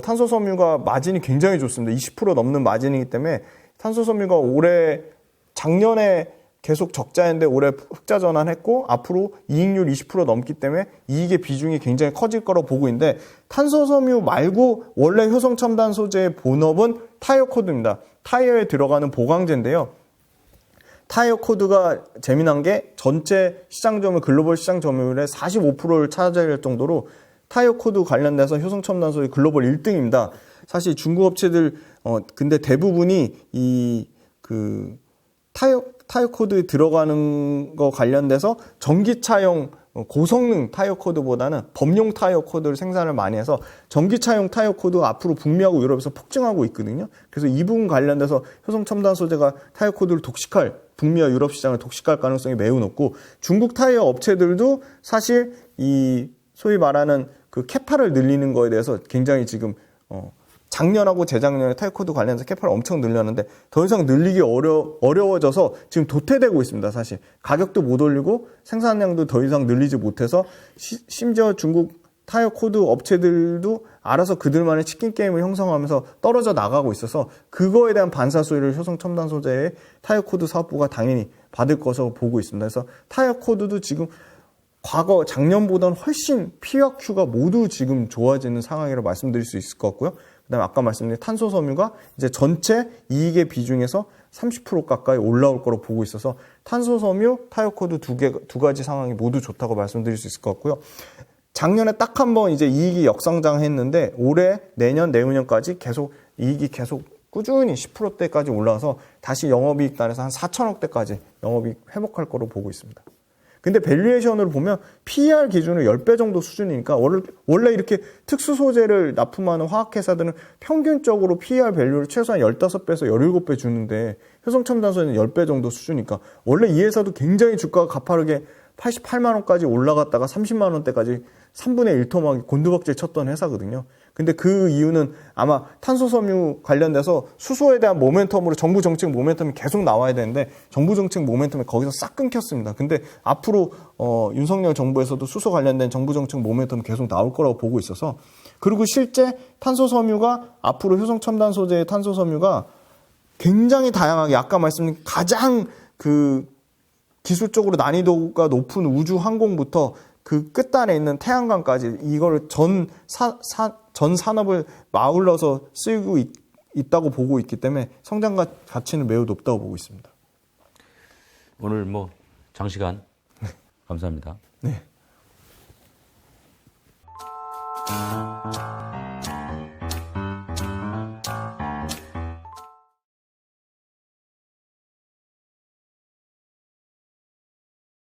탄소 섬유가 마진이 굉장히 좋습니다. 20% 넘는 마진이기 때문에 탄소 섬유가 작년에 계속 적자인데 올해 흑자 전환했고 앞으로 이익률 20% 넘기 때문에 이익의 비중이 굉장히 커질 거라고 보고 있는데 탄소 섬유 말고 원래 효성 첨단 소재의 본업은 타이어 코드입니다. 타이어에 들어가는 보강제인데요. 타이어 코드가 재미난 게 전체 시장 점유율, 글로벌 시장 점유율의 45%를 차지할 정도로 타이어 코드 관련돼서 효성 첨단 소재 글로벌 1등입니다. 사실 중국 업체들 근데 대부분이 타이어 코드에 들어가는 거 관련돼서 전기차용 고성능 타이어 코드보다는 범용 타이어 코드를 생산을 많이 해서 전기차용 타이어 코드가 앞으로 북미하고 유럽에서 폭증하고 있거든요. 그래서 이 부분 관련돼서 효성 첨단 소재가 타이어 코드를 북미와 유럽 시장을 독식할 가능성이 매우 높고 중국 타이어 업체들도 사실 이 소위 말하는 캐파를 늘리는 거에 대해서 굉장히 지금 작년하고 재작년에 타이어 코드 관련해서 캐파를 엄청 늘렸는데 더 이상 늘리기 어려워져서 지금 도태되고 있습니다. 사실 가격도 못 올리고 생산량도 더 이상 늘리지 못해서 심지어 중국 타이어 코드 업체들도 알아서 그들만의 치킨 게임을 형성하면서 떨어져 나가고 있어서 그거에 대한 반사 수혜를 효성 첨단 소재의 타이어 코드 사업부가 당연히 받을 것으로 보고 있습니다. 그래서 타이어 코드도 지금 작년보다는 훨씬 P와 Q가 모두 지금 좋아지는 상황이라고 말씀드릴 수 있을 것 같고요. 그다음에 아까 말씀드린 탄소 섬유가 이제 전체 이익의 비중에서 30% 가까이 올라올 거로 보고 있어서 탄소 섬유, 타이어 코드 두 가지 상황이 모두 좋다고 말씀드릴 수 있을 것 같고요. 작년에 딱 한 번 이제 이익이 역성장했는데 올해, 내년, 내후년까지 계속 이익이 계속 꾸준히 10%대까지 올라와서 다시 영업이익 단에서 한 4천억대까지 영업이익 회복할 거로 보고 있습니다. 근데 밸류에이션으로 보면 PER 기준으로 10배 정도 수준이니까 원래 이렇게 특수 소재를 납품하는 화학회사들은 평균적으로 PER 밸류를 최소한 15배에서 17배 주는데 효성첨단소에는 10배 정도 수준이니까 원래 이 회사도 굉장히 주가가 가파르게 88만 원까지 올라갔다가 30만 원대까지 3분의 1토막이 곤두박질 쳤던 회사거든요. 근데 그 이유는 아마 탄소 섬유 관련돼서 수소에 대한 모멘텀으로 정부 정책 모멘텀이 계속 나와야 되는데 정부 정책 모멘텀이 거기서 싹 끊겼습니다. 근데 앞으로 윤석열 정부에서도 수소 관련된 정부 정책 모멘텀이 계속 나올 거라고 보고 있어서 그리고 실제 탄소 섬유가 앞으로 효성 첨단 소재의 탄소 섬유가 굉장히 다양하게 아까 말씀드린 가장 기술적으로 난이도가 높은 우주 항공부터 그 끝단에 있는 태양광까지 이거를 전 산업을 아울러서 쓰이고 있다고 보고 있기 때문에 성장 가치는 매우 높다고 보고 있습니다. 오늘 장시간 감사합니다. 네.